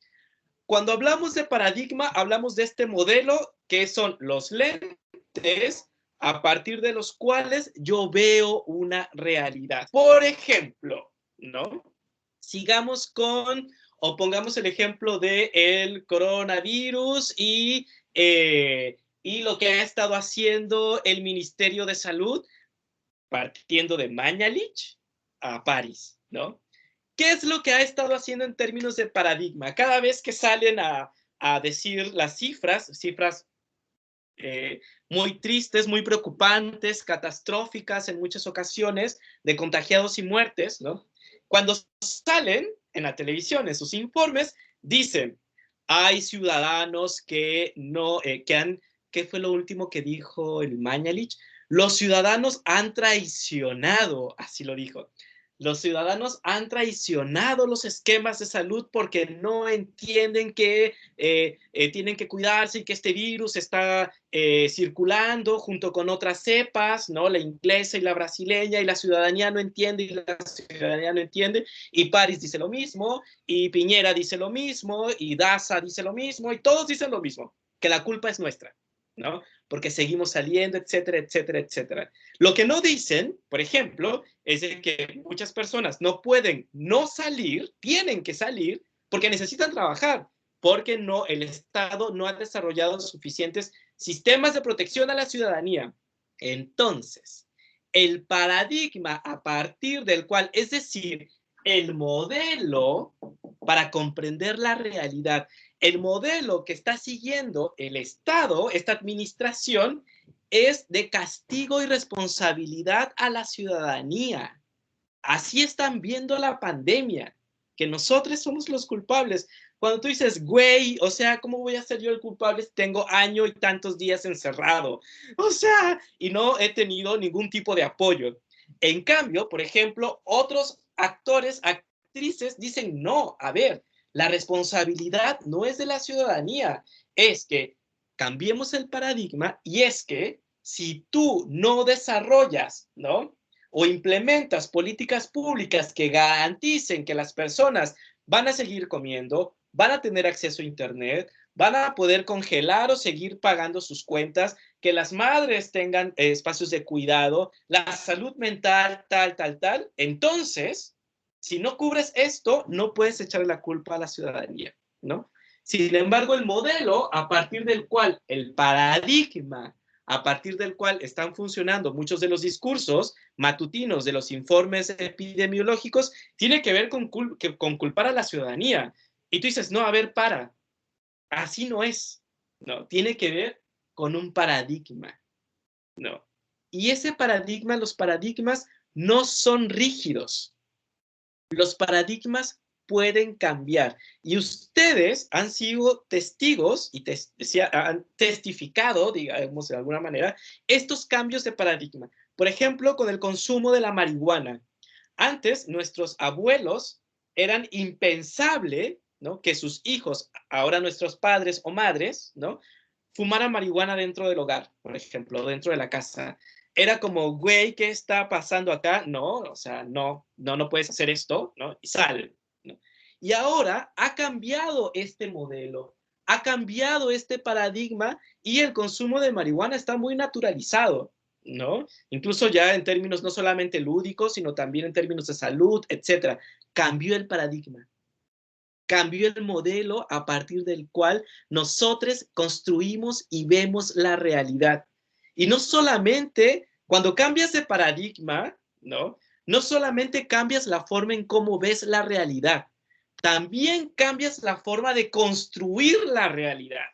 Cuando hablamos de paradigma, hablamos de este modelo que son los lentes a partir de los cuales yo veo una realidad. Por ejemplo, ¿no? Pongamos el ejemplo del coronavirus y lo que ha estado haciendo el Ministerio de Salud, partiendo de Mañalich a París, ¿no? ¿Qué es lo que ha estado haciendo en términos de paradigma? Cada vez que salen a decir las cifras muy tristes, muy preocupantes, catastróficas en muchas ocasiones, de contagiados y muertes, ¿no? Cuando salen, en la televisión, en sus informes, dicen, hay ciudadanos que no, ¿qué fue lo último que dijo el Mañalich? Los ciudadanos han traicionado, así lo dijo. Los ciudadanos han traicionado los esquemas de salud porque no entienden que tienen que cuidarse y que este virus está circulando junto con otras cepas, ¿no? La inglesa y la brasileña, y la ciudadanía no entiende, y la ciudadanía no entiende, y París dice lo mismo, y Piñera dice lo mismo, y Daza dice lo mismo, y todos dicen lo mismo, que la culpa es nuestra, ¿no? Porque seguimos saliendo, etcétera, etcétera, etcétera. Lo que no dicen, por ejemplo, es de que muchas personas no pueden no salir, tienen que salir, porque necesitan trabajar, porque no, el Estado no ha desarrollado suficientes sistemas de protección a la ciudadanía. Entonces, el paradigma a partir del cual, es decir, el modelo para comprender la realidad, el modelo que está siguiendo el Estado, esta administración, es de castigo y responsabilidad a la ciudadanía. Así están viendo la pandemia, que nosotros somos los culpables. Cuando tú dices, güey, o sea, ¿cómo voy a ser yo el culpable si tengo año y tantos días encerrado? O sea, y no he tenido ningún tipo de apoyo. En cambio, por ejemplo, otros actores, actrices dicen, no, a ver, la responsabilidad no es de la ciudadanía, es que cambiemos el paradigma, y es que si tú no desarrollas, ¿no?, o implementas políticas públicas que garanticen que las personas van a seguir comiendo, van a tener acceso a internet, van a poder congelar o seguir pagando sus cuentas, que las madres tengan espacios de cuidado, la salud mental, tal, entonces, si no cubres esto, no puedes echarle la culpa a la ciudadanía, ¿no? Sin embargo, el modelo a partir del cual, el paradigma a partir del cual están funcionando muchos de los discursos matutinos de los informes epidemiológicos, tiene que ver con culpar a la ciudadanía. Y tú dices, no, a ver, así no es, ¿no? Tiene que ver con un paradigma, ¿no? Y ese paradigma, los paradigmas no son rígidos. Los paradigmas pueden cambiar. Y ustedes han sido testigos y han testificado, digamos de alguna manera, estos cambios de paradigma. Por ejemplo, con el consumo de la marihuana. Antes, nuestros abuelos eran impensable, ¿no?, que sus hijos, ahora nuestros padres o madres, ¿no?, fumaran marihuana dentro del hogar, por ejemplo, dentro de la casa. Era como, güey, ¿qué está pasando acá? No, o sea, no puedes hacer esto, ¿no? Y sal, ¿no? Y ahora ha cambiado este modelo, ha cambiado este paradigma, y el consumo de marihuana está muy naturalizado, ¿no? Incluso ya en términos no solamente lúdicos, sino también en términos de salud, etcétera. Cambió el paradigma. Cambió el modelo a partir del cual nosotros construimos y vemos la realidad. Y no solamente, cuando cambias de paradigma, ¿no?, no solamente cambias la forma en cómo ves la realidad, también cambias la forma de construir la realidad,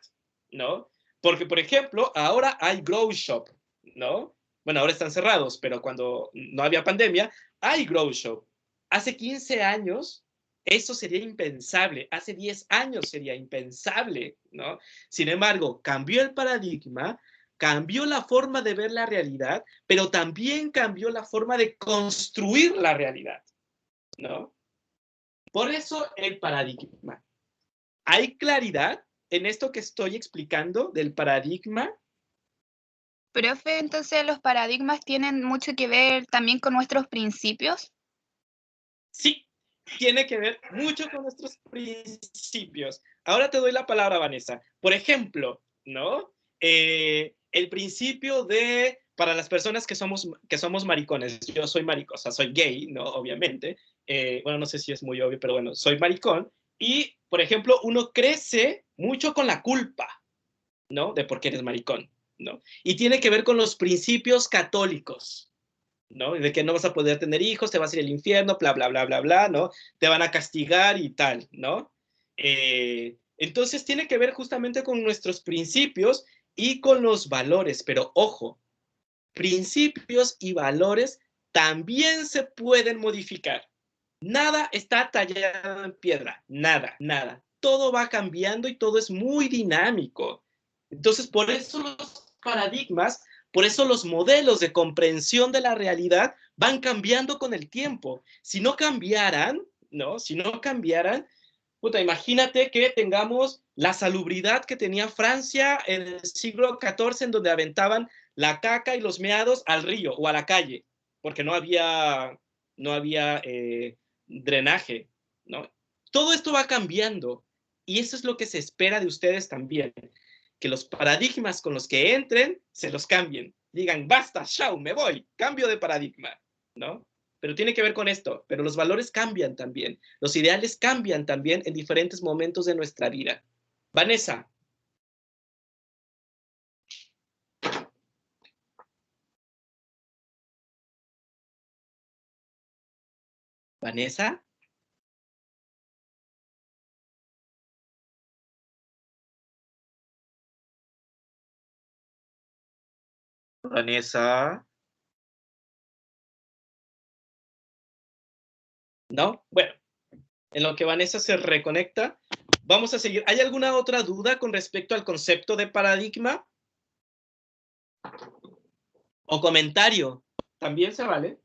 ¿no? Porque, por ejemplo, ahora hay grow shop, ¿no? Bueno, ahora están cerrados, pero cuando no había pandemia, hay grow shop. Hace 15 años, eso sería impensable. Hace 10 años sería impensable, ¿no? Sin embargo, cambió el paradigma, cambió la forma de ver la realidad, pero también cambió la forma de construir la realidad, ¿no? Por eso el paradigma. ¿Hay claridad en esto que estoy explicando del paradigma? Profe, entonces los paradigmas tienen mucho que ver también con nuestros principios. Sí, tiene que ver mucho con nuestros principios. Ahora te doy la palabra, Vanessa. Por ejemplo, ¿no? El principio de, para las personas que somos maricones, yo soy maricón, o sea, soy gay, ¿no? Obviamente. Bueno, no sé si es muy obvio, pero bueno, soy maricón. Y, por ejemplo, uno crece mucho con la culpa, ¿no?, de por qué eres maricón, ¿no? Y tiene que ver con los principios católicos, ¿no? De que no vas a poder tener hijos, te vas a ir al infierno, bla, bla, bla, bla, bla, ¿no? Te van a castigar y tal, ¿no? Entonces tiene que ver justamente con nuestros principios y con los valores, pero ojo, principios y valores también se pueden modificar, Nada está tallado en piedra, nada, nada. Todo va cambiando y todo es muy dinámico. Entonces, por eso los paradigmas, por eso los modelos de comprensión de la realidad van cambiando con el tiempo. Si no cambiaran, ¿no? Si no cambiaran, puta, imagínate que tengamos la salubridad que tenía Francia en el siglo XIV, en donde aventaban la caca y los meados al río o a la calle, porque no había drenaje, ¿no? Todo esto va cambiando y eso es lo que se espera de ustedes también, que los paradigmas con los que entren se los cambien, digan, basta, chao, me voy, cambio de paradigma, ¿no? Pero tiene que ver con esto, pero los valores cambian también, los ideales cambian también en diferentes momentos de nuestra vida. Vanessa. Vanessa. Vanessa. ¿No? Bueno, en lo que Vanessa se reconecta, vamos a seguir. ¿Hay alguna otra duda con respecto al concepto de paradigma? O comentario, también se vale.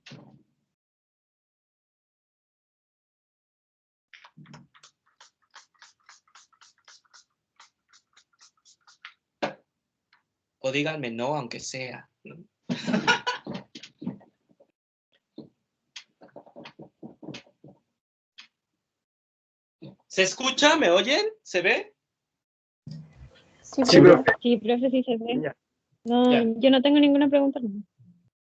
O díganme no, aunque sea, ¿no? ¿Se escucha? ¿Me oyen? ¿Se ve? Sí, Sí, profe. profe. Sí, profe, sí se ve. Ya. No, Ya. yo no tengo ninguna pregunta.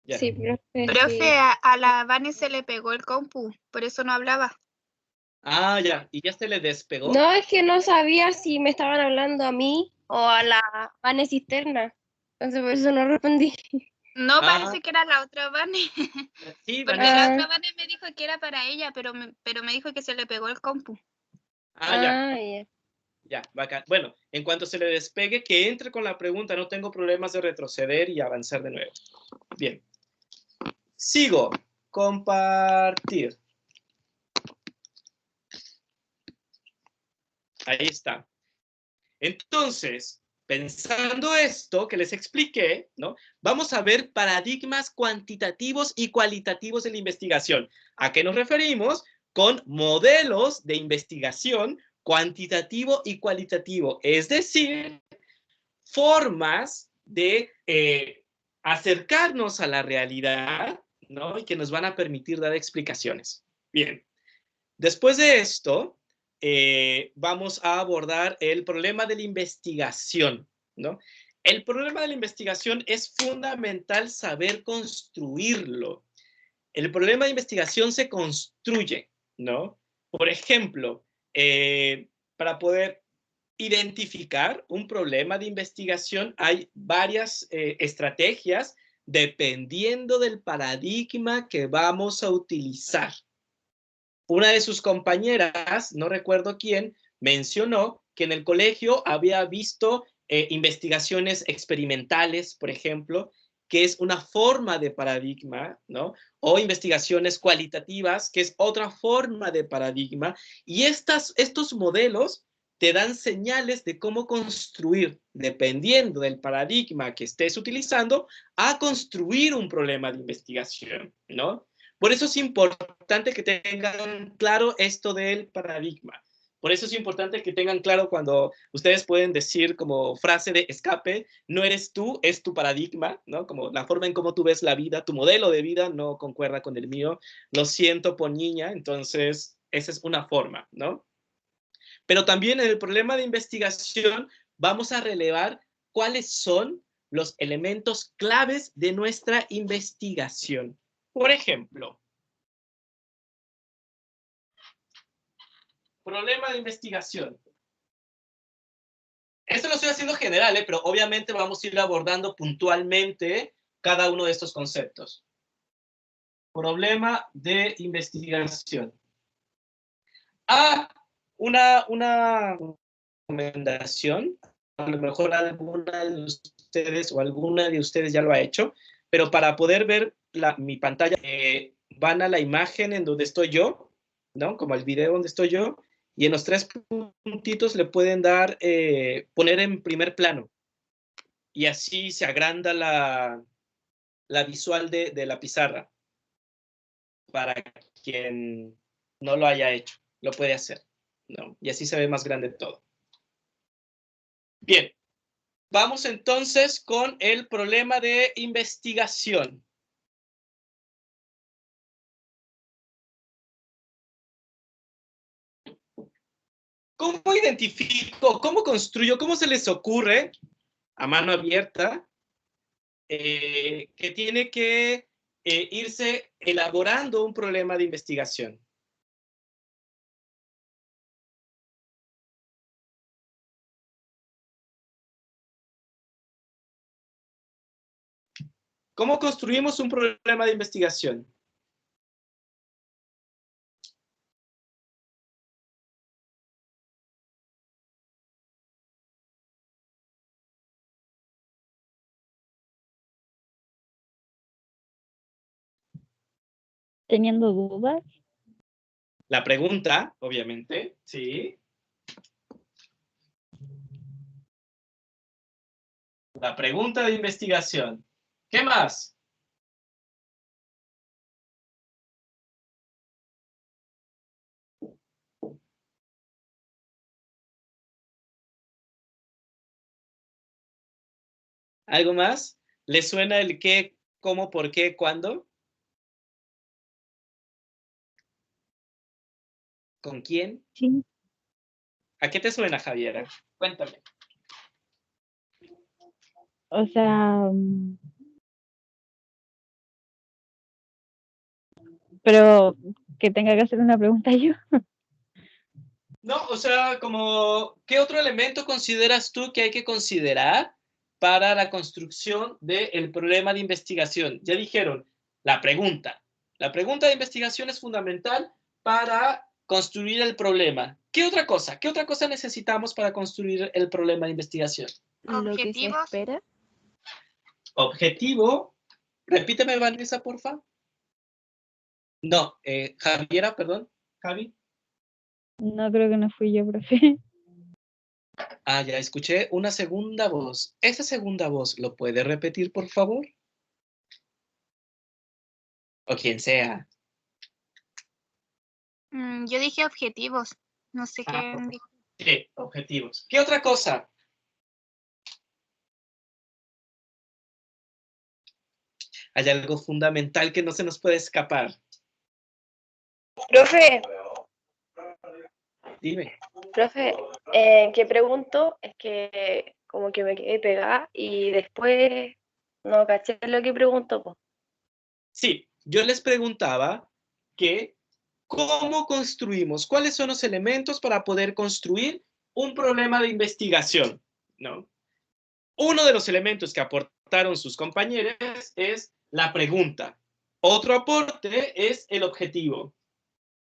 Ya. Sí, profe. Profe, a la Vane se le pegó el compu, por eso no hablaba. Ah, ya. ¿Y ya se le despegó? No, es que no sabía si me estaban hablando a mí o a la Vane Cisterna. Entonces por eso no respondí. No, parece que era la otra Vane. Sí, Porque Vanessa. la otra Vane me dijo que era para ella, pero me dijo que se le pegó el compu. Ya. Ya, bacán. Bueno, en cuanto se le despegue, que entre con la pregunta. No tengo problemas de retroceder y avanzar de nuevo. Bien. Sigo. Compartir. Ahí está. Entonces, pensando esto que les expliqué, ¿no? Vamos a ver paradigmas cuantitativos y cualitativos de la investigación. ¿A qué nos referimos? Con modelos de investigación cuantitativo y cualitativo, es decir, formas de acercarnos a la realidad, ¿no? Y que nos van a permitir dar explicaciones. Bien, después de esto, vamos a abordar el problema de la investigación, ¿no? El problema de la investigación es fundamental saber construirlo. El problema de investigación se construye, ¿no? Por ejemplo, para poder identificar un problema de investigación hay varias estrategias dependiendo del paradigma que vamos a utilizar. Una de sus compañeras, no recuerdo quién, mencionó que en el colegio había visto investigaciones experimentales, por ejemplo, que es una forma de paradigma, ¿no? O investigaciones cualitativas, que es otra forma de paradigma. Y estos modelos te dan señales de cómo construir, dependiendo del paradigma que estés utilizando, a construir un problema de investigación, ¿no? Por eso es importante que tengan claro esto del paradigma. Por eso es importante que tengan claro cuando ustedes pueden decir como frase de escape, no eres tú, es tu paradigma, ¿no? Como la forma en cómo tú ves la vida, tu modelo de vida no concuerda con el mío. Lo siento, niña. Entonces, esa es una forma, ¿no? Pero también en el problema de investigación vamos a relevar cuáles son los elementos claves de nuestra investigación. Por ejemplo, problema de investigación. Esto lo estoy haciendo general, pero obviamente vamos a ir abordando puntualmente cada uno de estos conceptos. Problema de investigación. Una recomendación, a lo mejor alguna de ustedes o alguna de ustedes ya lo ha hecho, pero para poder ver mi pantalla, van a la imagen en donde estoy yo, ¿no? Como el video donde estoy yo, y en los 3 puntitos le pueden dar, poner en primer plano, y así se agranda la visual de la pizarra. Para quien no lo haya hecho, lo puede hacer, ¿no? Y así se ve más grande todo. Bien, vamos entonces con el problema de investigación. ¿Cómo identifico, cómo construyo, cómo se les ocurre a mano abierta que tiene que irse elaborando un problema de investigación? ¿Cómo construimos un problema de investigación? Teniendo dudas. La pregunta, obviamente, sí. La pregunta de investigación. ¿Qué más? ¿Algo más? ¿Le suena el qué, cómo, por qué, cuándo? ¿Con quién? Sí. ¿A qué te suena, Javiera? Cuéntame. O sea, pero que tenga que hacer una pregunta yo. No, o sea, como, ¿qué otro elemento consideras tú que hay que considerar para la construcción del problema de investigación? Ya dijeron, la pregunta. La pregunta de investigación es fundamental para construir el problema. ¿Qué otra cosa? ¿Qué otra cosa necesitamos para construir el problema de investigación? Lo que se Objetivos. espera. Objetivo. Repíteme, Vanessa, porfa. No, Javiera, perdón. Javi. No creo que no fui yo, profe. Ah, ya escuché una segunda voz. ¿Esa segunda voz lo puede repetir, por favor? O quien sea. Yo dije objetivos. No sé qué dijo. Sí, objetivos. ¿Qué otra cosa? Hay algo fundamental que no se nos puede escapar. Profe, Dime. profe, ¿qué pregunto? Es que como que me quedé pegada y después no caché lo que pregunto, po. Sí, yo les preguntaba que ¿cómo construimos? ¿Cuáles son los elementos para poder construir un problema de investigación? ¿No? Uno de los elementos que aportaron sus compañeros es la pregunta. Otro aporte es el objetivo.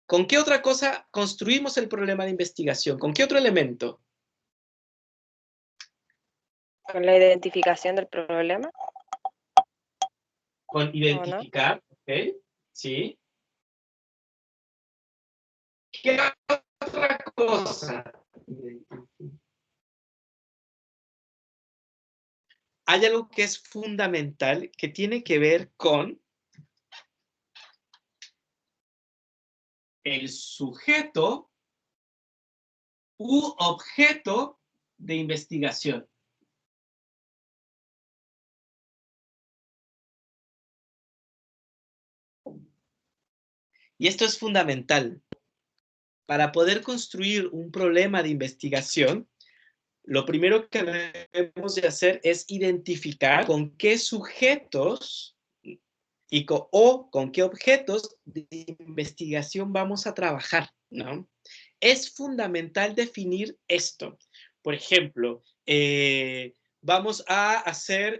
¿Con qué otra cosa construimos el problema de investigación? ¿Con qué otro elemento? Con la identificación del problema. Con identificar, ¿ok? Sí. ¿Qué otra cosa? Hay algo que es fundamental que tiene que ver con el sujeto u objeto de investigación. Y esto es fundamental. Para poder construir un problema de investigación, lo primero que debemos de hacer es identificar con qué sujetos o con qué objetos de investigación vamos a trabajar, ¿no? Es fundamental definir esto. Por ejemplo, vamos a hacer...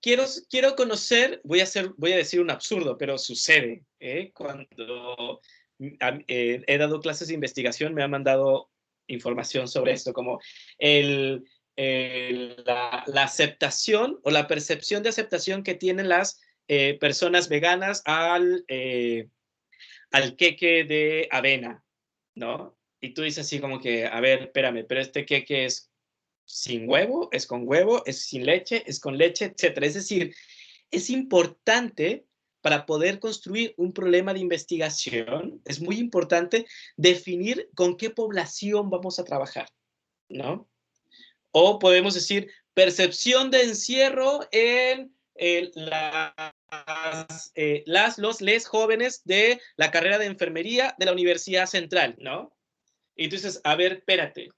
Quiero conocer, voy a decir un absurdo, pero sucede. Cuando he dado clases de investigación, me han mandado información sobre esto, como la aceptación o la percepción de aceptación que tienen las personas veganas al queque de avena, ¿no? Y tú dices así como que, a ver, espérame, pero este queque es sin huevo, es con huevo, es sin leche, es con leche, etcétera. Es decir, es importante para poder construir un problema de investigación, es muy importante definir con qué población vamos a trabajar, ¿no? O podemos decir percepción de encierro en les jóvenes de la carrera de enfermería de la Universidad Central, ¿no? Y entonces, a ver, espérate,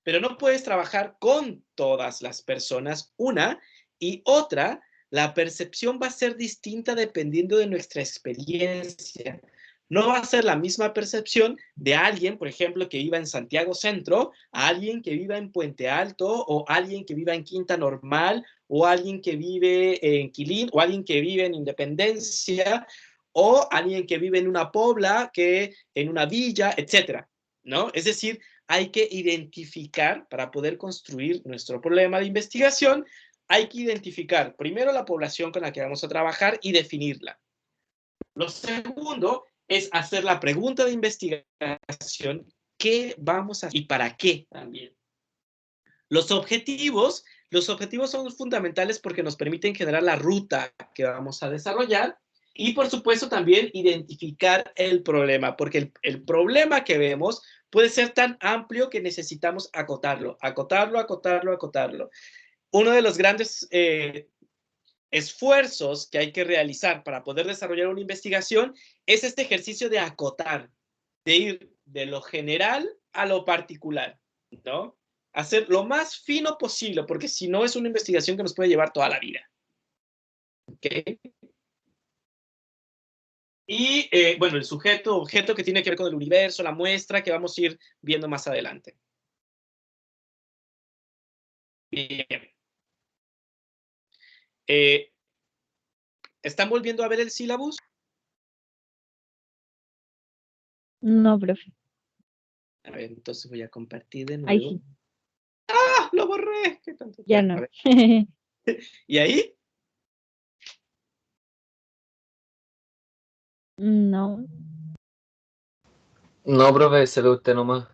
pero no puedes trabajar con todas las personas, una, y otra, la percepción va a ser distinta dependiendo de nuestra experiencia. No va a ser la misma percepción de alguien, por ejemplo, que viva en Santiago Centro, a alguien que viva en Puente Alto, o alguien que viva en Quinta Normal, o alguien que vive en Quilín, o alguien que vive en Independencia, o alguien que vive en una pobla, que en una villa, etcétera, ¿no? Es decir, hay que identificar, para poder construir nuestro problema de investigación, hay que identificar primero la población con la que vamos a trabajar y definirla. Lo segundo es hacer la pregunta de investigación, ¿qué vamos a hacer y para qué también? Los objetivos son fundamentales porque nos permiten generar la ruta que vamos a desarrollar y, por supuesto, también identificar el problema, porque el problema que vemos puede ser tan amplio que necesitamos acotarlo. Uno de los grandes esfuerzos que hay que realizar para poder desarrollar una investigación es este ejercicio de acotar, de ir de lo general a lo particular, ¿no? Hacer lo más fino posible, porque si no es una investigación que nos puede llevar toda la vida. ¿Ok? Y, bueno, el sujeto, objeto que tiene que ver con el universo, la muestra, que vamos a ir viendo más adelante. Bien. ¿Están volviendo a ver el sílabus? No, profe. A ver, entonces voy a compartir de nuevo. Ahí sí. ¡Ah! ¡Lo borré! ¿Qué tanto? Ya no. ¿Y ahí? No. No, profe, se ve usted nomás.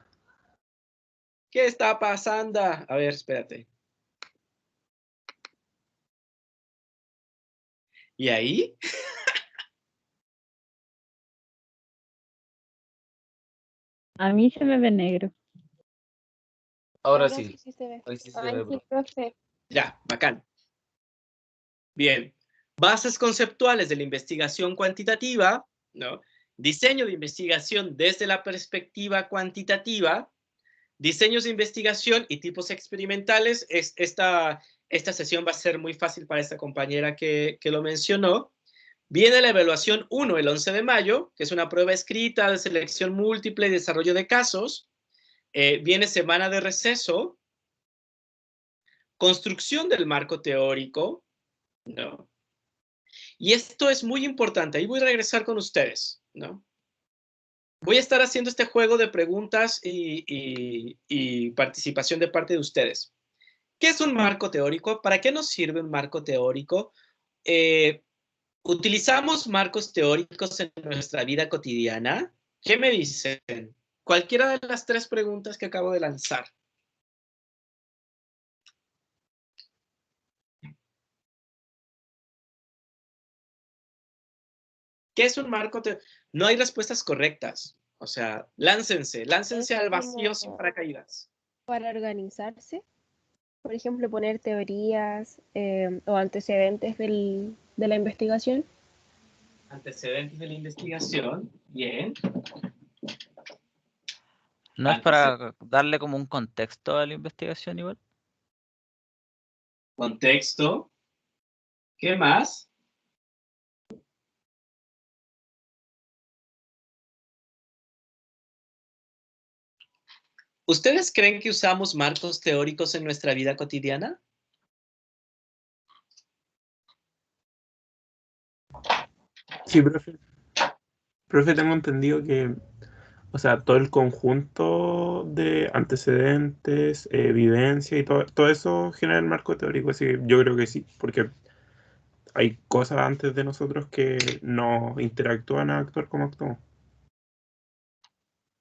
¿Qué está pasando? A ver, espérate. ¿Y ahí? A mí se me ve negro. Ahora sí. sí se ve. Ahí sí se Ay, ve, sí, profe. profe. Ya, bacán. Bien. Bases conceptuales de la investigación cuantitativa, ¿no? Diseño de investigación desde la perspectiva cuantitativa, diseños de investigación y tipos experimentales. Esta sesión va a ser muy fácil para esta compañera que lo mencionó. Viene la evaluación 1 el 11 de mayo, que es una prueba escrita de selección múltiple y desarrollo de casos. Viene semana de receso. Construcción del marco teórico, ¿no? Y esto es muy importante. Ahí voy a regresar con ustedes, ¿no? Voy a estar haciendo este juego de preguntas y participación de parte de ustedes. ¿Qué es un marco teórico? ¿Para qué nos sirve un marco teórico? ¿Utilizamos marcos teóricos en nuestra vida cotidiana? ¿Qué me dicen? Cualquiera de las tres preguntas que acabo de lanzar. ¿Qué es un marco teórico? No hay respuestas correctas. O sea, láncense al vacío sin paracaídas. Para organizarse, por ejemplo, poner teorías o antecedentes de la investigación. Antecedentes de la investigación, bien. ¿No es para darle como un contexto a la investigación igual? Contexto. ¿Qué más? ¿Ustedes creen que usamos marcos teóricos en nuestra vida cotidiana? Sí, profe. Profe, tengo entendido que, o sea, todo el conjunto de antecedentes, evidencia y todo eso genera el marco teórico, así que yo creo que sí, porque hay cosas antes de nosotros que no interactúan a actuar como actuamos.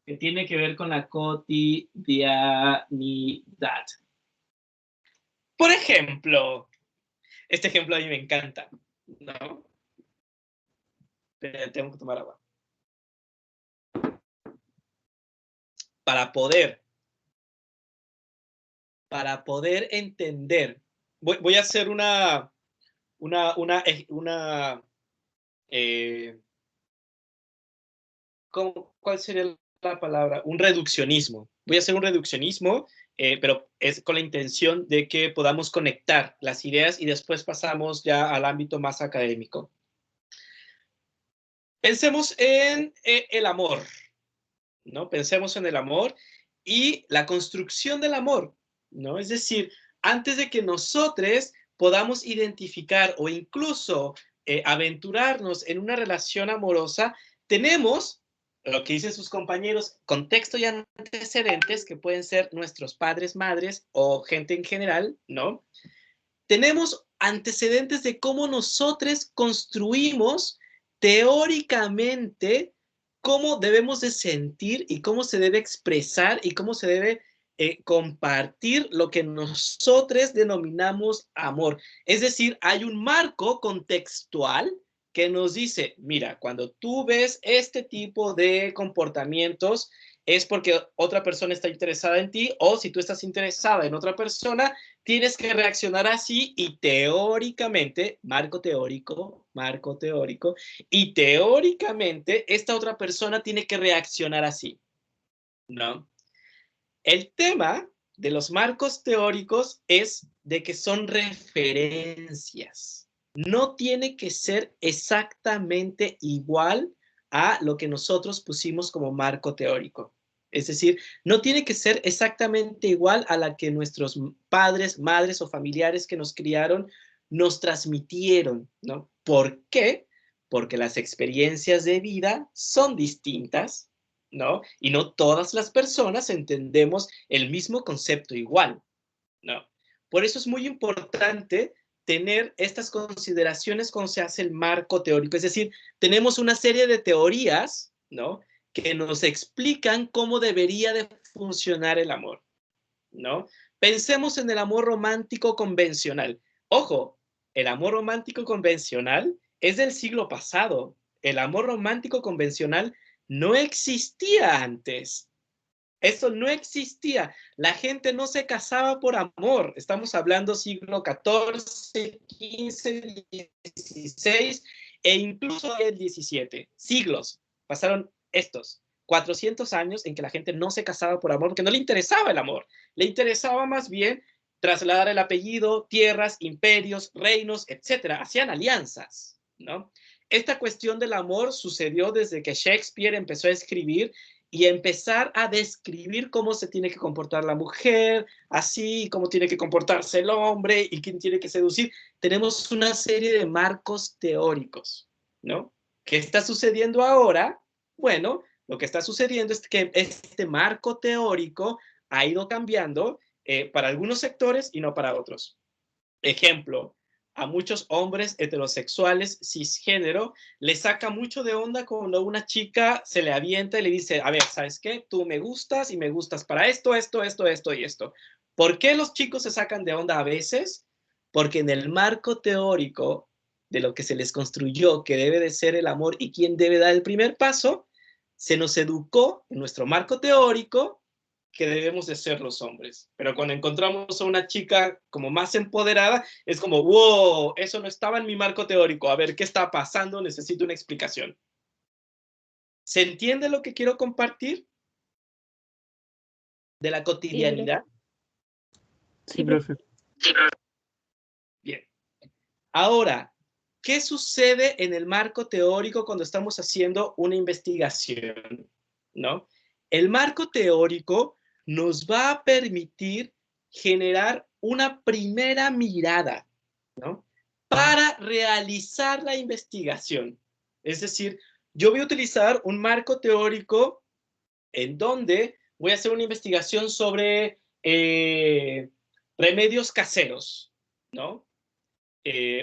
que tiene que ver con la cotidianidad. Por ejemplo, este ejemplo a mí me encanta, ¿no? Tengo que tomar agua. Para poder entender, voy a hacer ¿cuál sería la palabra? Un reduccionismo. Voy a hacer un reduccionismo, pero es con la intención de que podamos conectar las ideas y después pasamos ya al ámbito más académico. Pensemos en el amor, ¿no? Pensemos en el amor y la construcción del amor, ¿no? Es decir, antes de que nosotros podamos identificar o incluso aventurarnos en una relación amorosa, tenemos, lo que dicen sus compañeros, contexto y antecedentes, que pueden ser nuestros padres, madres o gente en general, ¿no? Tenemos antecedentes de cómo nosotros construimos teóricamente cómo debemos de sentir y cómo se debe expresar y cómo se debe compartir lo que nosotros denominamos amor. Es decir, hay un marco contextual que nos dice, mira, cuando tú ves este tipo de comportamientos es porque otra persona está interesada en ti, o si tú estás interesada en otra persona, tienes que reaccionar así y teóricamente, marco teórico, y teóricamente esta otra persona tiene que reaccionar así, ¿no? El tema de los marcos teóricos es de que son referencias. No tiene que ser exactamente igual a lo que nosotros pusimos como marco teórico. Es decir, no tiene que ser exactamente igual a la que nuestros padres, madres o familiares que nos criaron nos transmitieron, ¿no? ¿Por qué? Porque las experiencias de vida son distintas, ¿no? Y no todas las personas entendemos el mismo concepto igual, ¿no? Por eso es muy importante tener estas consideraciones cuando se hace el marco teórico. Es decir, tenemos una serie de teorías, ¿no?, que nos explican cómo debería de funcionar el amor, ¿no? Pensemos en el amor romántico convencional. Ojo, el amor romántico convencional es del siglo pasado. El amor romántico convencional no existía antes. Eso no existía. La gente no se casaba por amor. Estamos hablando siglo XIV, XV, XVI e incluso el XVII. Siglos. Pasaron estos 400 años en que la gente no se casaba por amor porque no le interesaba el amor. Le interesaba más bien trasladar el apellido, tierras, imperios, reinos, etc. Hacían alianzas, ¿no? Esta cuestión del amor sucedió desde que Shakespeare empezó a escribir y empezar a describir cómo se tiene que comportar la mujer, así, cómo tiene que comportarse el hombre y quién tiene que seducir. Tenemos una serie de marcos teóricos, ¿no? ¿Qué está sucediendo ahora? Bueno, lo que está sucediendo es que este marco teórico ha ido cambiando para algunos sectores y no para otros. Ejemplo, a muchos hombres heterosexuales cisgénero les saca mucho de onda cuando una chica se le avienta y le dice, a ver, ¿sabes qué? Tú me gustas y me gustas para esto, esto, esto, esto y esto. ¿Por qué los chicos se sacan de onda a veces? Porque en el marco teórico de lo que se les construyó que debe de ser el amor y quién debe dar el primer paso, se nos educó en nuestro marco teórico que debemos de ser los hombres. Pero cuando encontramos a una chica como más empoderada, es como, wow, eso no estaba en mi marco teórico. A ver, ¿qué está pasando? Necesito una explicación. ¿Se entiende lo que quiero compartir? De la cotidianidad. Sí, profe. Bien. Ahora, ¿qué sucede en el marco teórico cuando estamos haciendo una investigación? ¿No? El marco teórico nos va a permitir generar una primera mirada, ¿no?, para realizar la investigación. Es decir, yo voy a utilizar un marco teórico en donde voy a hacer una investigación sobre remedios caseros, ¿no?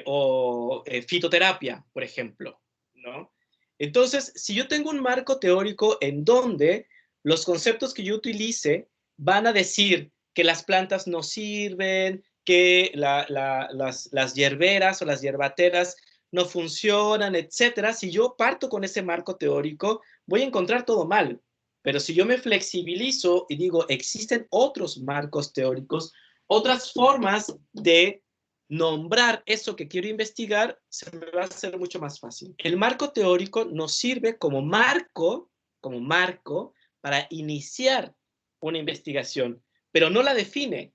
O fitoterapia, por ejemplo, ¿no? Entonces, si yo tengo un marco teórico en donde los conceptos que yo utilice van a decir que las plantas no sirven, que las hierberas o las hierbateras no funcionan, etcétera. Si yo parto con ese marco teórico, voy a encontrar todo mal. Pero si yo me flexibilizo y digo, existen otros marcos teóricos, otras formas de nombrar eso que quiero investigar, se me va a hacer mucho más fácil. El marco teórico nos sirve como marco para iniciar una investigación, pero no la define,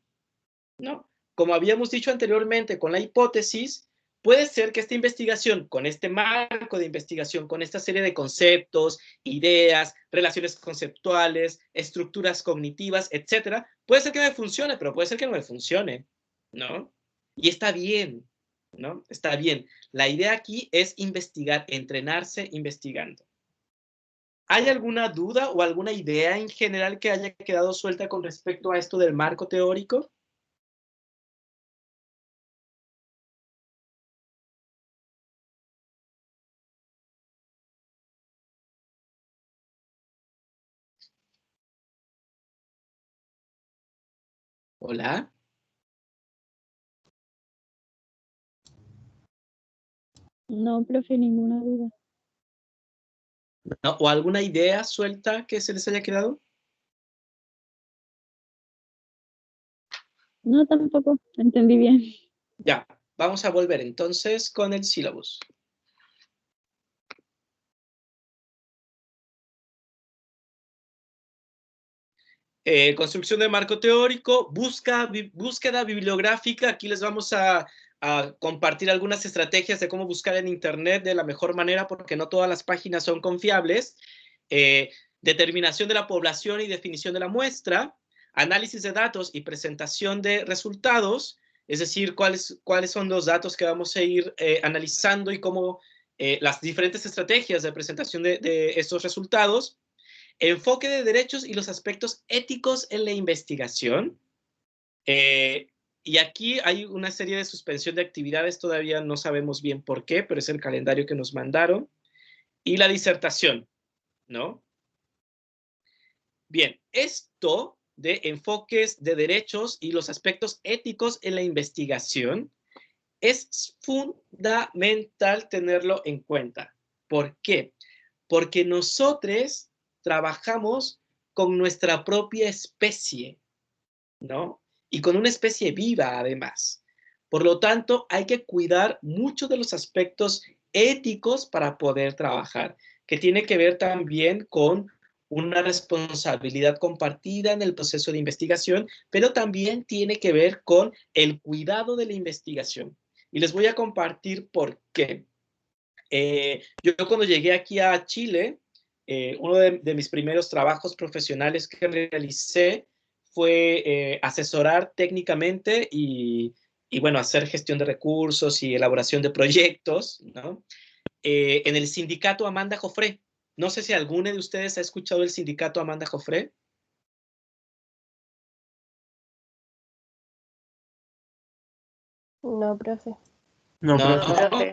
¿no? Como habíamos dicho anteriormente con la hipótesis, puede ser que esta investigación, con este marco de investigación, con esta serie de conceptos, ideas, relaciones conceptuales, estructuras cognitivas, etcétera, puede ser que me funcione, pero puede ser que no me funcione, ¿no? Y está bien, ¿no? Está bien. La idea aquí es investigar, entrenarse investigando. ¿Hay alguna duda o alguna idea en general que haya quedado suelta con respecto a esto del marco teórico? ¿Hola? No, profe, ninguna duda. ¿No? ¿O alguna idea suelta que se les haya quedado? No, tampoco, entendí bien. Ya, vamos a volver entonces con el sílabus. Construcción de marco teórico, búsqueda bibliográfica. Aquí les vamos a compartir algunas estrategias de cómo buscar en Internet de la mejor manera, porque no todas las páginas son confiables. Determinación de la población y definición de la muestra, análisis de datos y presentación de resultados, es decir, cuáles son los datos que vamos a ir analizando y cómo las diferentes estrategias de presentación de estos resultados. Enfoque de derechos y los aspectos éticos en la investigación. Y aquí hay una serie de suspensión de actividades, todavía no sabemos bien por qué, pero es el calendario que nos mandaron. Y la disertación, ¿no? Bien, esto de enfoques de derechos y los aspectos éticos en la investigación es fundamental tenerlo en cuenta. ¿Por qué? Porque nosotros trabajamos con nuestra propia especie, ¿no? Y con una especie viva, además. Por lo tanto, hay que cuidar mucho de los aspectos éticos para poder trabajar, que tiene que ver también con una responsabilidad compartida en el proceso de investigación, pero también tiene que ver con el cuidado de la investigación. Y les voy a compartir por qué. Yo cuando llegué aquí a Chile, uno de mis primeros trabajos profesionales que realicé fue asesorar técnicamente y, bueno, hacer gestión de recursos y elaboración de proyectos, ¿no? En el sindicato Amanda Jofré. No sé si alguno de ustedes ha escuchado el sindicato Amanda Jofré. No, profe. No, No, profe.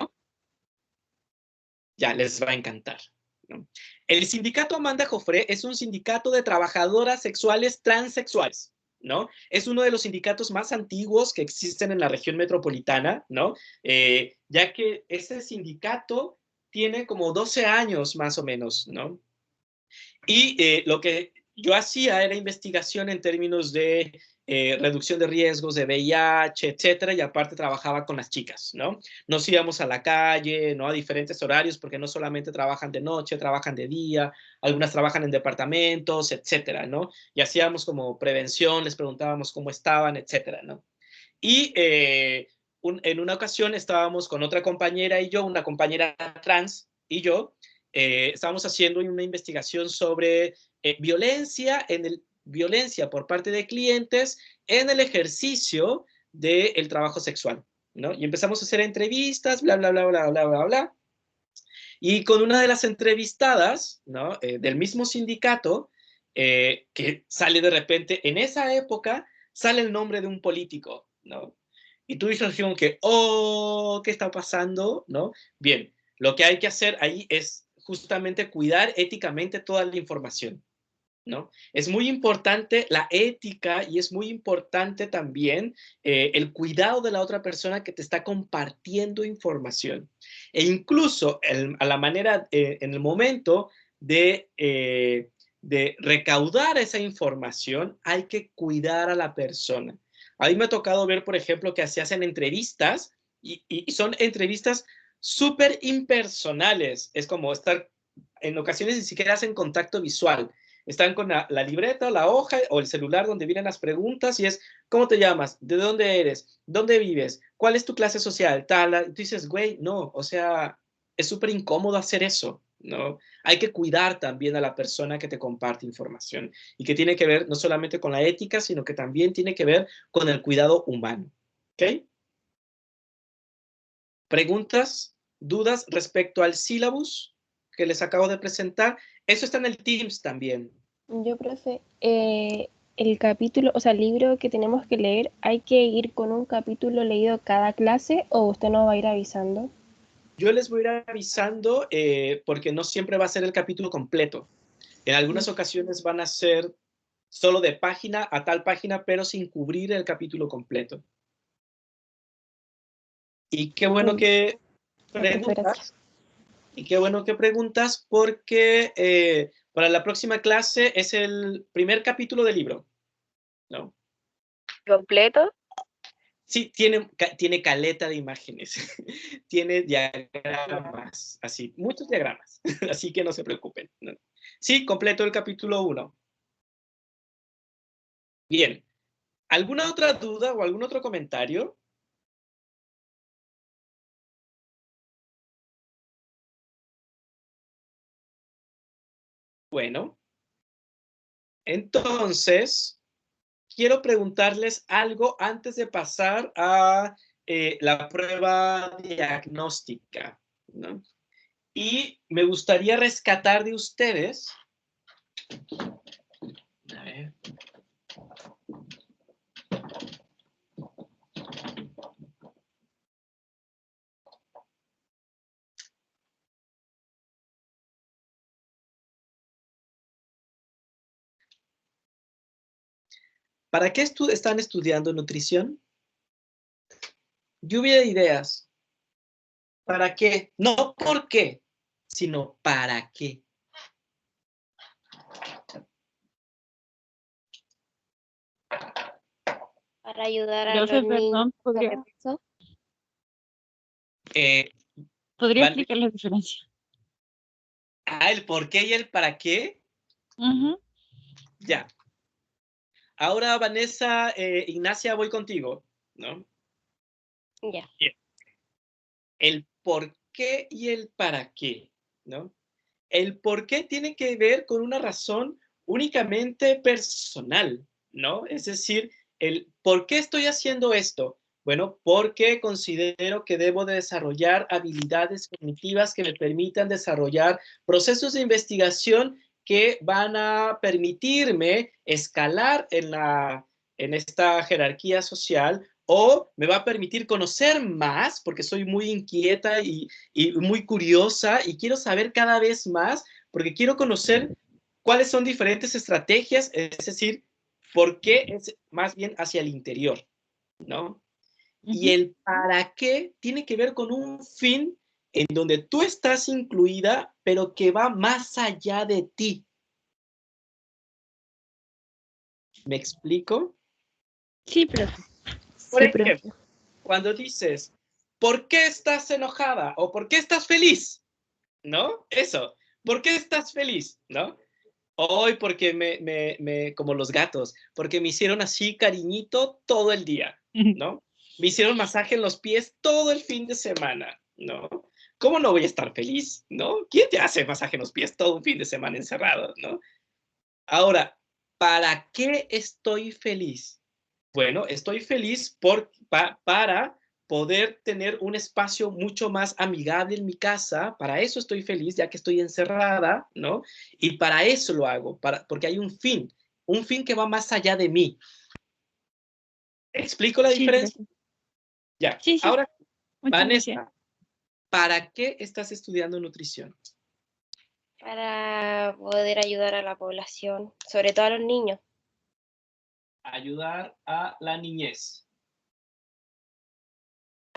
ya les va a encantar, ¿no? El sindicato Amanda Jofré es un sindicato de trabajadoras sexuales transexuales, ¿no? Es uno de los sindicatos más antiguos que existen en la región metropolitana, ¿no? Ya que ese sindicato tiene como 12 años más o menos, ¿no? Y lo que yo hacía era investigación en términos de reducción de riesgos de VIH, etcétera, y aparte trabajaba con las chicas, ¿no? Nos íbamos a la calle, ¿no? A diferentes horarios, porque no solamente trabajan de noche, trabajan de día, algunas trabajan en departamentos, etcétera, ¿no? Y hacíamos como prevención, les preguntábamos cómo estaban, etcétera, ¿no? Y en una ocasión estábamos con otra compañera y yo, una compañera trans y yo, estábamos haciendo una investigación sobre violencia por parte de clientes en el ejercicio del trabajo sexual, ¿no? Y empezamos a hacer entrevistas, bla, bla, bla, bla, bla, bla, bla. Y con una de las entrevistadas, ¿no? Del mismo sindicato, que sale de repente, en esa época, sale el nombre de un político, ¿no? Y tú dices como que, oh, ¿qué está pasando? ¿No? Bien, lo que hay que hacer ahí es justamente cuidar éticamente toda la información, ¿no? Es muy importante la ética y es muy importante también el cuidado de la otra persona que te está compartiendo información. E incluso a la manera, en el momento de recaudar esa información, hay que cuidar a la persona. A mí me ha tocado ver, por ejemplo, que se hacen entrevistas y son entrevistas súper impersonales. Es como estar, en ocasiones ni siquiera hacen contacto visual. Están con la libreta, la hoja o el celular donde vienen las preguntas y es, ¿cómo te llamas? ¿De dónde eres? ¿Dónde vives? ¿Cuál es tu clase social? Tal. Tú dices, güey, no, o sea, es súper incómodo hacer eso, ¿no? Hay que cuidar también a la persona que te comparte información y que tiene que ver no solamente con la ética, sino que también tiene que ver con el cuidado humano, ¿ok? ¿Preguntas, dudas respecto al sílabus que les acabo de presentar? Eso está en el Teams también. Yo, profe, el capítulo, o sea, el libro que tenemos que leer, ¿hay que ir con un capítulo leído cada clase o usted nos va a ir avisando? Yo les voy a ir avisando porque no siempre va a ser el capítulo completo. En algunas ocasiones van a ser solo de página a tal página, pero sin cubrir el capítulo completo. Y qué bueno que preguntas. Y qué bueno que preguntas porque para la próxima clase es el primer capítulo del libro, ¿no? ¿Completo? Sí, tiene caleta de imágenes, tiene diagramas, así, muchos diagramas, así que no se preocupen, ¿no? Sí, completo el capítulo 1. Bien, ¿alguna otra duda o algún otro comentario? Bueno, entonces, quiero preguntarles algo antes de pasar a la prueba diagnóstica, ¿no? Y me gustaría rescatar de ustedes. A ver. ¿Para qué están estudiando nutrición? Lluvia de ideas. ¿Para qué? No por qué, sino para qué. Para ayudar a Profe, los niños perdón, con sobrepeso. ¿Podría ¿Vale? explicar la diferencia? El por qué y el para qué. Ya. Ahora, Vanessa, Ignacia, voy contigo, ¿no? Ya. Bien. El por qué y el para qué, ¿no? El por qué tiene que ver con una razón únicamente personal, ¿no? Es decir, el por qué estoy haciendo esto. Bueno, porque considero que debo de desarrollar habilidades cognitivas que me permitan desarrollar procesos de investigación que van a permitirme escalar en esta jerarquía social o me va a permitir conocer más porque soy muy inquieta y muy curiosa y quiero saber cada vez más porque quiero conocer cuáles son diferentes estrategias, es decir, por qué es más bien hacia el interior, ¿no? Y el para qué tiene que ver con un fin en donde tú estás incluida, pero que va más allá de ti. ¿Me explico? Sí, profe. Por ejemplo, cuando dices, ¿por qué estás enojada? O ¿por qué estás feliz? ¿No? Eso. ¿Por qué estás feliz? ¿No? Hoy porque como los gatos, porque me hicieron así cariñito todo el día, ¿no? Me hicieron masaje en los pies todo el fin de semana, ¿no? ¿Cómo no voy a estar feliz, no? ¿Quién te hace masaje en los pies todo un fin de semana encerrado, no? Ahora, ¿para qué estoy feliz? Bueno, estoy feliz para poder tener un espacio mucho más amigable en mi casa. Para eso estoy feliz, ya que estoy encerrada, ¿no? Y para eso lo hago, porque hay un fin que va más allá de mí. ¿Explico la diferencia? Profe. Ya. Sí. Ahora, Muchas Vanessa, gracias. ¿para qué estás estudiando nutrición? para poder ayudar a la población, sobre todo a los niños. Ayudar a la niñez.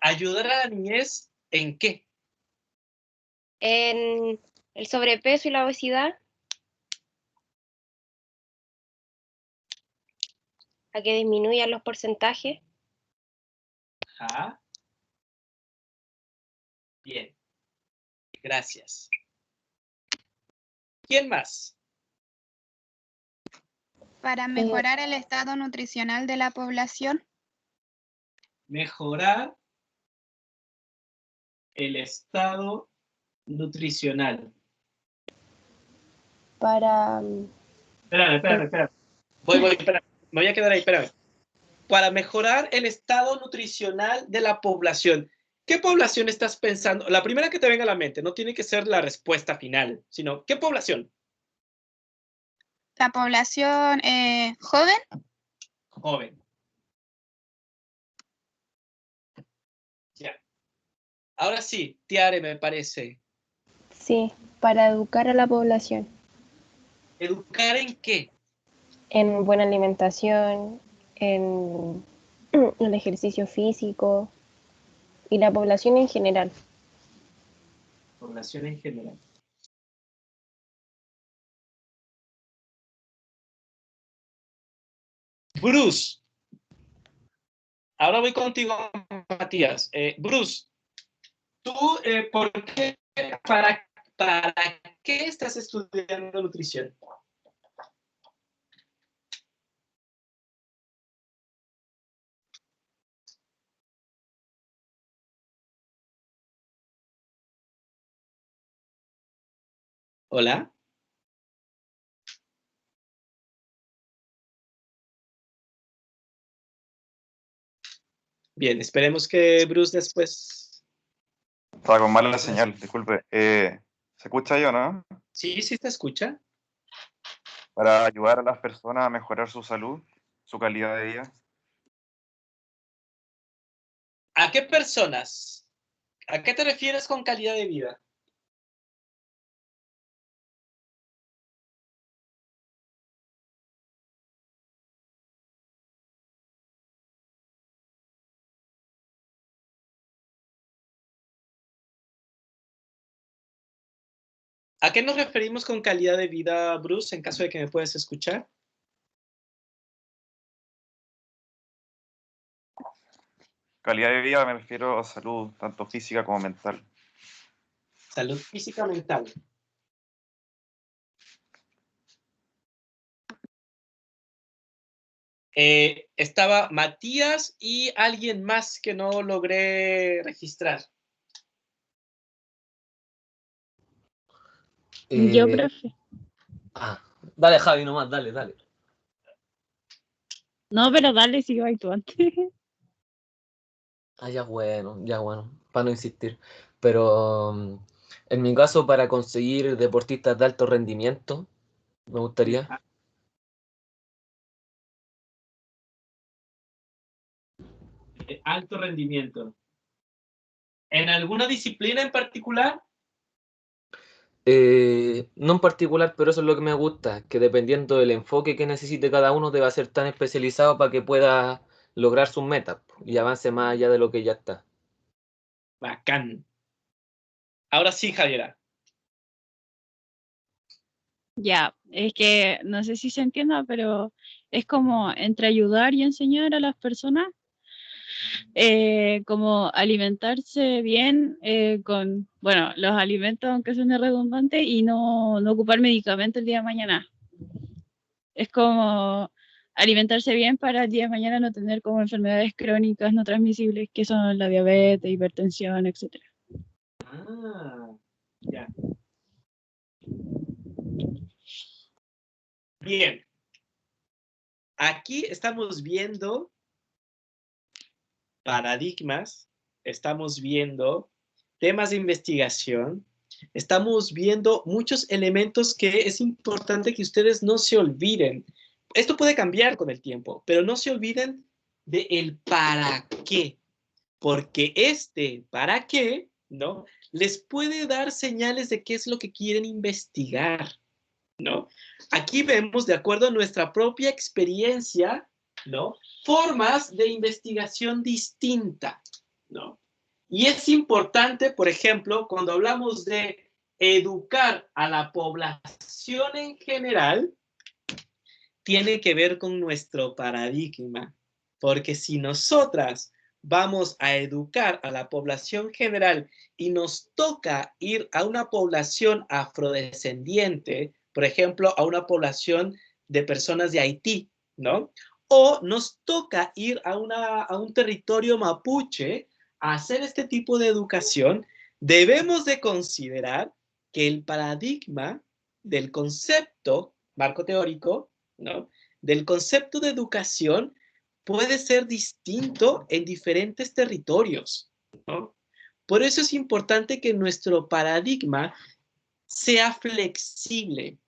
¿Ayudar a la niñez en qué? En el sobrepeso y la obesidad, a que disminuyan los porcentajes. Ajá. Bien. Gracias. ¿Quién más? Para mejorar el estado nutricional de la población. Mejorar el estado nutricional. Para... Espérame. Espérame. Me voy a quedar ahí, espérame. Para mejorar el estado nutricional de la población. ¿Qué población estás pensando? La primera que te venga a la mente, no tiene que ser la respuesta final, sino ¿qué población? La población joven. Joven. Ya. Ahora sí, Tiare, me parece. Sí, para educar a la población. ¿Educar en qué? En buena alimentación, en el ejercicio físico y la población en general. Población en general. Bruce. Ahora voy contigo, Matías. Bruce, ¿tú para qué estás estudiando nutrición? Hola. Bien, esperemos que Bruce después... Estaba con mala señal, disculpe. ¿Se escucha yo, no? Sí, sí te escucha. Para ayudar a las personas a mejorar su salud, su calidad de vida. ¿A qué personas? ¿A qué te refieres con calidad de vida? ¿A qué nos referimos con calidad de vida, Bruce, en caso de que me puedas escuchar? Calidad de vida me refiero a salud, tanto física como mental. Salud física mental. Estaba Matías y alguien más que no logré registrar. Yo, profe. Dale, Javi, nomás, dale. No, pero dale, sigo ahí tú antes. Ya bueno, para no insistir. Pero en mi caso, para conseguir deportistas de alto rendimiento, me gustaría. Alto rendimiento. ¿En alguna disciplina en particular? No en particular, pero eso es lo que me gusta, que dependiendo del enfoque que necesite cada uno, deba ser tan especializado para que pueda lograr sus metas y avance más allá de lo que ya está. Bacán. Ahora sí, Javiera. Ya, es que no sé si se entienda, pero es como entre ayudar y enseñar a las personas, como alimentarse bien con, bueno, los alimentos, aunque suene redundante, y no ocupar medicamentos el día de mañana. Es como alimentarse bien para el día de mañana no tener como enfermedades crónicas no transmisibles, que son la diabetes, hipertensión, etc. Ya. Bien. Aquí estamos viendo paradigmas, estamos viendo temas de investigación, estamos viendo muchos elementos que es importante que ustedes no se olviden. Esto puede cambiar con el tiempo, pero no se olviden de el para qué, porque para qué ¿no? Les puede dar señales de qué es lo que quieren investigar, ¿no? Aquí vemos, de acuerdo a nuestra propia experiencia, ¿no? Formas de investigación distinta, ¿no? Y es importante, por ejemplo, cuando hablamos de educar a la población en general, tiene que ver con nuestro paradigma, porque si nosotras vamos a educar a la población general y nos toca ir a una población afrodescendiente, por ejemplo, a una población de personas de Haití, ¿no? O nos toca ir a un territorio mapuche a hacer este tipo de educación, debemos de considerar que el paradigma del concepto, marco teórico, ¿no? Del concepto de educación puede ser distinto en diferentes territorios, ¿no? Por eso es importante que nuestro paradigma sea flexible.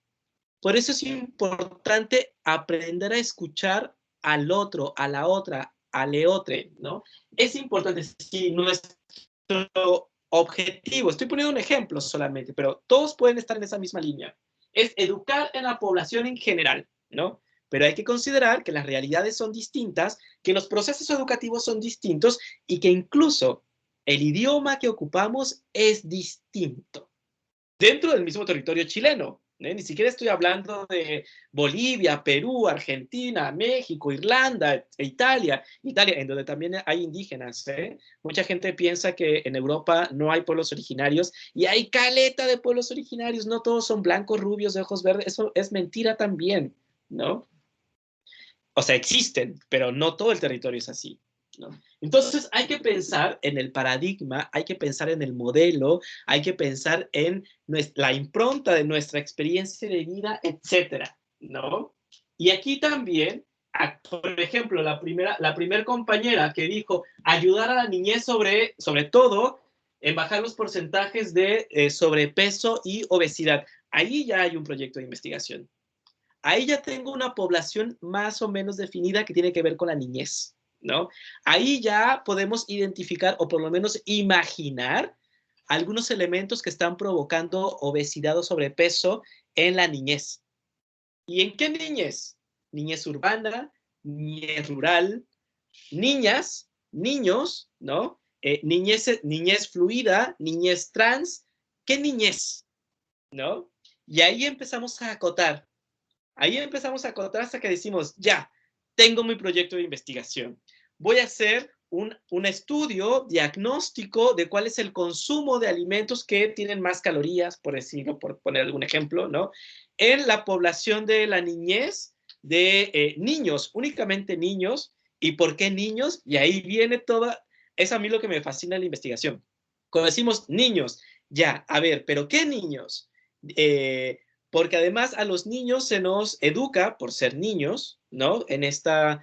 Por eso es importante aprender a escuchar al otro, a la otra, al eotre, ¿no? Es importante, si nuestro objetivo, estoy poniendo un ejemplo solamente, pero todos pueden estar en esa misma línea, es educar en la población en general, ¿no? Pero hay que considerar que las realidades son distintas, que los procesos educativos son distintos y que incluso el idioma que ocupamos es distinto dentro del mismo territorio chileno. Ni siquiera estoy hablando de Bolivia, Perú, Argentina, México, Irlanda, Italia, en donde también hay indígenas. Mucha gente piensa que en Europa no hay pueblos originarios y hay caleta de pueblos originarios, no todos son blancos, rubios, de ojos verdes, eso es mentira también, ¿no? O sea, existen, pero no todo el territorio es así, ¿no? Entonces hay que pensar en el paradigma, hay que pensar en el modelo, hay que pensar en la impronta de nuestra experiencia de vida, etcétera, ¿no? Y aquí también, por ejemplo, la primera compañera que dijo ayudar a la niñez sobre todo en bajar los porcentajes de sobrepeso y obesidad. Ahí ya hay un proyecto de investigación. Ahí ya tengo una población más o menos definida que tiene que ver con la niñez, ¿no? Ahí ya podemos identificar o por lo menos imaginar algunos elementos que están provocando obesidad o sobrepeso en la niñez. ¿Y en qué niñez? Niñez urbana, niñez rural, niñas, niños, ¿no? Niñez fluida, niñez trans. ¿Qué niñez? ¿No? Y ahí empezamos a acotar. Ahí empezamos a acotar hasta que decimos, ya, tengo mi proyecto de investigación. Voy a hacer un estudio diagnóstico de cuál es el consumo de alimentos que tienen más calorías, por decirlo, por poner algún ejemplo, ¿no? En la población de la niñez, de niños, únicamente niños. ¿Y por qué niños? Y ahí viene toda, es a mí lo que me fascina de la investigación. Cuando decimos niños, ya, a ver, ¿pero qué niños? Porque además a los niños se nos educa por ser niños, ¿no? En esta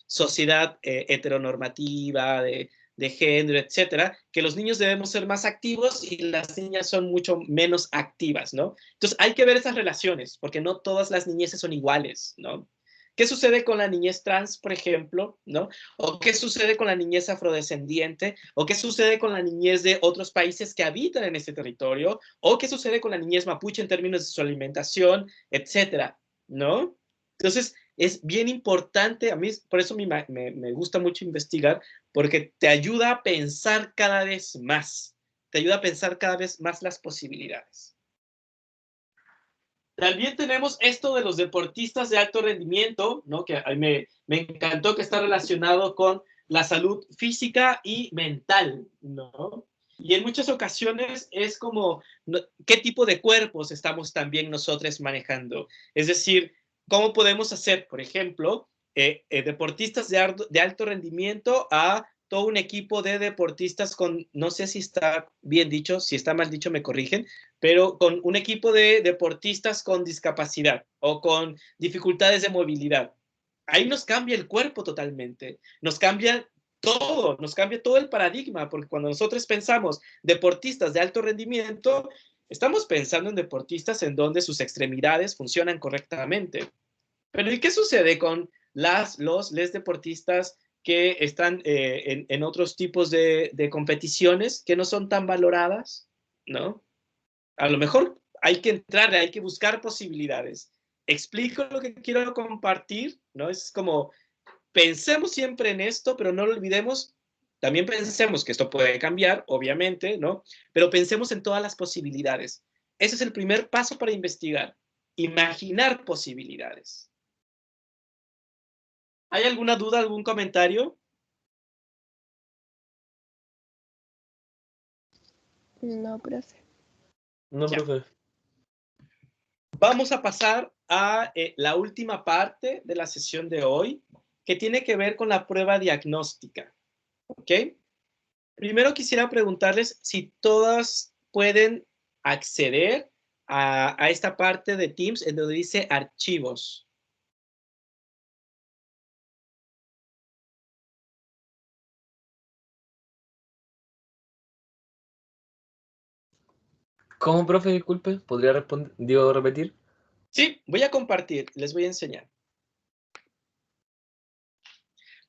sociedad heteronormativa de género, etcétera, que los niños debemos ser más activos y las niñas son mucho menos activas, ¿no? Entonces hay que ver esas relaciones, porque no todas las niñeces son iguales, ¿no? ¿Qué sucede con la niñez trans, por ejemplo, ¿no? ¿O qué sucede con la niñez afrodescendiente? ¿O qué sucede con la niñez de otros países que habitan en este territorio? ¿O qué sucede con la niñez mapuche en términos de su alimentación, etcétera, ¿no? Entonces, es bien importante, a mí por eso me gusta mucho investigar, porque te ayuda a pensar cada vez más, te ayuda a pensar cada vez más las posibilidades. También tenemos esto de los deportistas de alto rendimiento, ¿no? Que a mí me encantó, que está relacionado con la salud física y mental, ¿no? Y en muchas ocasiones es como, ¿qué tipo de cuerpos estamos también nosotros manejando? Es decir, ¿cómo podemos hacer, por ejemplo, deportistas de alto rendimiento a todo un equipo de deportistas con, no sé si está bien dicho, si está mal dicho me corrigen, pero con un equipo de deportistas con discapacidad o con dificultades de movilidad? Ahí nos cambia el cuerpo totalmente, nos cambia todo el paradigma, porque cuando nosotros pensamos deportistas de alto rendimiento, estamos pensando en deportistas en donde sus extremidades funcionan correctamente. Pero ¿y qué sucede con les deportistas que están en otros tipos de competiciones que no son tan valoradas, ¿no? A lo mejor hay que entrar, hay que buscar posibilidades. Explico lo que quiero compartir, ¿no? Es como, pensemos siempre en esto, pero no lo olvidemos. También pensemos que esto puede cambiar, obviamente, ¿no? Pero pensemos en todas las posibilidades. Ese es el primer paso para investigar. Imaginar posibilidades. ¿Hay alguna duda, algún comentario? No, profe. No, Ya. profe. Vamos a pasar a la última parte de la sesión de hoy, que tiene que ver con la prueba diagnóstica. ¿Ok? Primero quisiera preguntarles si todas pueden acceder a esta parte de Teams en donde dice archivos. ¿Cómo, profe? Disculpe, ¿podría repetir? Sí, voy a compartir, les voy a enseñar.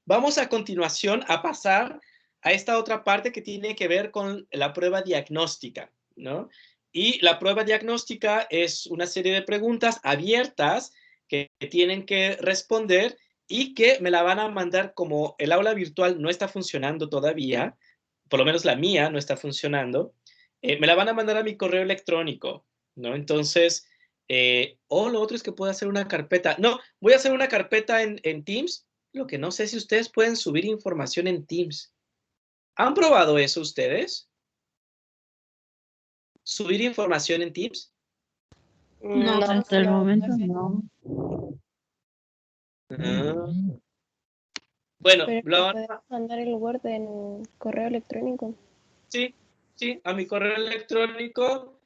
Vamos a continuación a pasar a esta otra parte que tiene que ver con la prueba diagnóstica, ¿no? Y la prueba diagnóstica es una serie de preguntas abiertas que tienen que responder y que me la van a mandar, como el aula virtual no está funcionando todavía, por lo menos la mía no está funcionando, me la van a mandar a mi correo electrónico, ¿no? Entonces, lo otro es que puedo hacer una carpeta. No, voy a hacer una carpeta en Teams. Lo que no sé si ustedes pueden subir información en Teams. ¿Han probado eso ustedes? ¿Subir información en Teams? No, hasta el momento no. Bueno, Pero puedes mandar el Word en correo electrónico. sí, a mi correo electrónico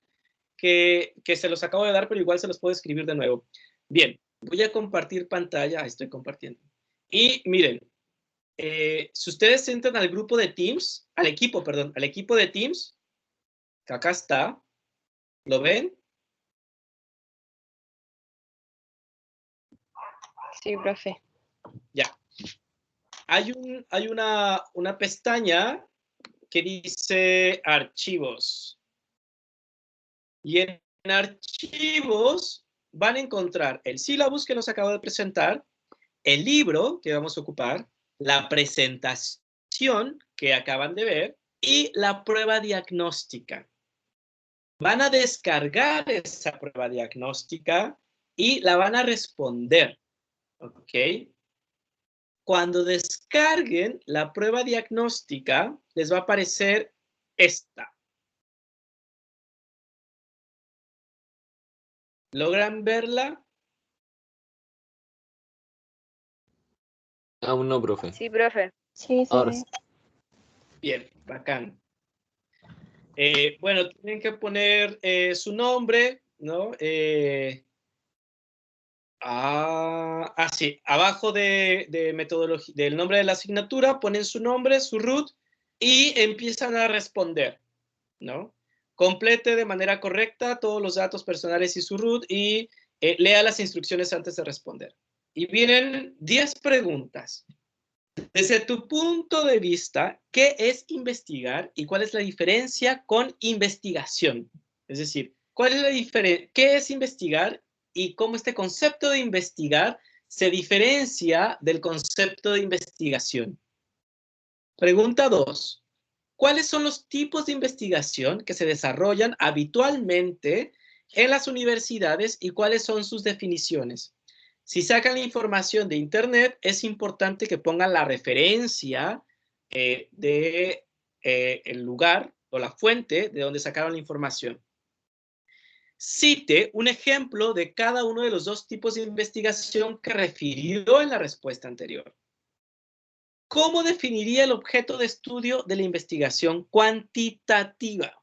que se los acabo de dar, pero igual se los puedo escribir de nuevo. Bien, voy a compartir pantalla. Estoy compartiendo. Y miren, si ustedes entran al grupo de Teams, al equipo de Teams, que acá está, ¿lo ven? Sí, profe. Ya. Hay una pestaña que dice archivos. Y en archivos van a encontrar el sílabus que nos acabo de presentar, el libro que vamos a ocupar, la presentación que acaban de ver y la prueba diagnóstica. Van a descargar esa prueba diagnóstica y la van a responder. ¿Ok? Cuando descarguen la prueba diagnóstica, les va a aparecer esta. ¿Logran verla? Aún no, profe. Sí, profe. Sí, Ahora sí. sí. Bien, bacán. Bueno, tienen que poner su nombre, ¿no? Sí, abajo de metodología, del nombre de la asignatura, ponen su nombre, su root, y empiezan a responder, ¿no? Complete de manera correcta todos los datos personales y su root, y lea las instrucciones antes de responder. Y vienen 10 preguntas. Desde tu punto de vista, ¿qué es investigar y cuál es la diferencia con investigación? Es decir, ¿cuál es la diferencia? ¿Qué es investigar y cómo este concepto de investigar se diferencia del concepto de investigación? Pregunta 2. ¿Cuáles son los tipos de investigación que se desarrollan habitualmente en las universidades y cuáles son sus definiciones? Si sacan la información de Internet, es importante que pongan la referencia del lugar o la fuente de donde sacaron la información. Cite un ejemplo de cada uno de los dos tipos de investigación que refirió en la respuesta anterior. ¿Cómo definiría el objeto de estudio de la investigación cuantitativa?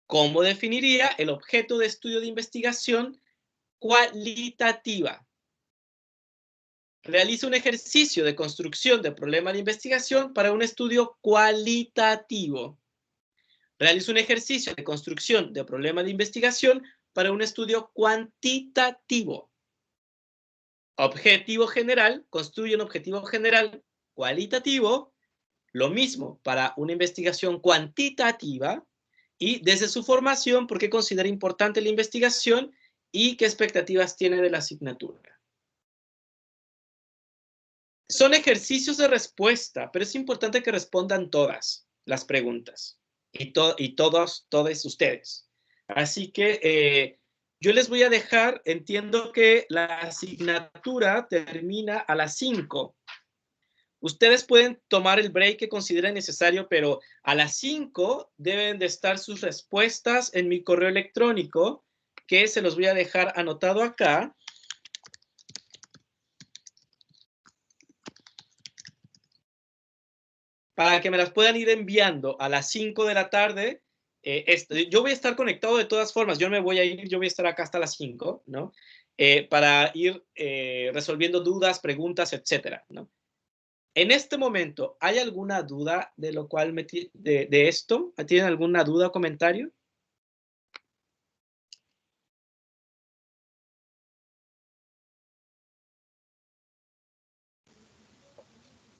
¿Cómo definiría el objeto de estudio de investigación cualitativa? Realiza un ejercicio de construcción de problema de investigación para un estudio cualitativo. Realiza un ejercicio de construcción de problema de investigación para un estudio cuantitativo. Objetivo general, construye un objetivo general cualitativo, lo mismo para una investigación cuantitativa, y desde su formación, por qué considera importante la investigación y qué expectativas tiene de la asignatura. Son ejercicios de respuesta, pero es importante que respondan todas las preguntas y todos ustedes. Así que yo les voy a dejar, entiendo que la asignatura termina a las 5. Ustedes pueden tomar el break que consideren necesario, pero a las 5 deben de estar sus respuestas en mi correo electrónico, que se los voy a dejar anotado acá. Para que me las puedan ir enviando a las 5 de la tarde. Yo voy a estar conectado de todas formas, yo no me voy a ir, yo voy a estar acá hasta las 5, ¿no? Para ir resolviendo dudas, preguntas, etcétera, ¿no? En este momento, ¿hay alguna duda de lo cual de esto? ¿Tienen alguna duda o comentario?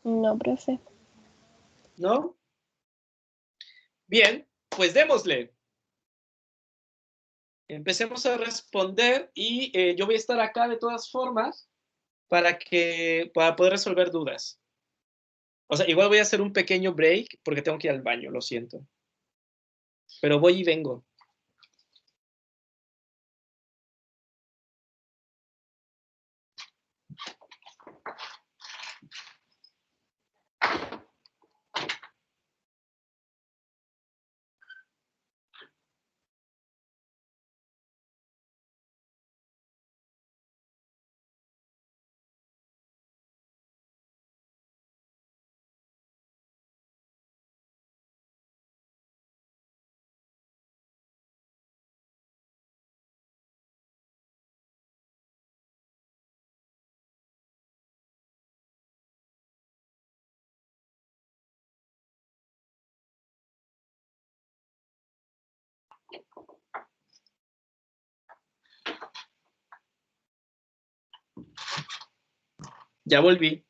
No, profe. ¿No? Bien, pues démosle. Empecemos a responder y yo voy a estar acá de todas formas para poder resolver dudas. O sea, igual voy a hacer un pequeño break porque tengo que ir al baño, lo siento. Pero voy y vengo. Ya volví.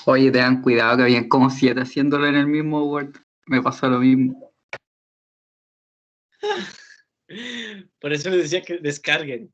Oye, tengan cuidado que habían como 7 haciéndolo en el mismo Word. Me pasó lo mismo. Por eso les decía que descarguen.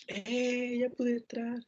Ya pude entrar.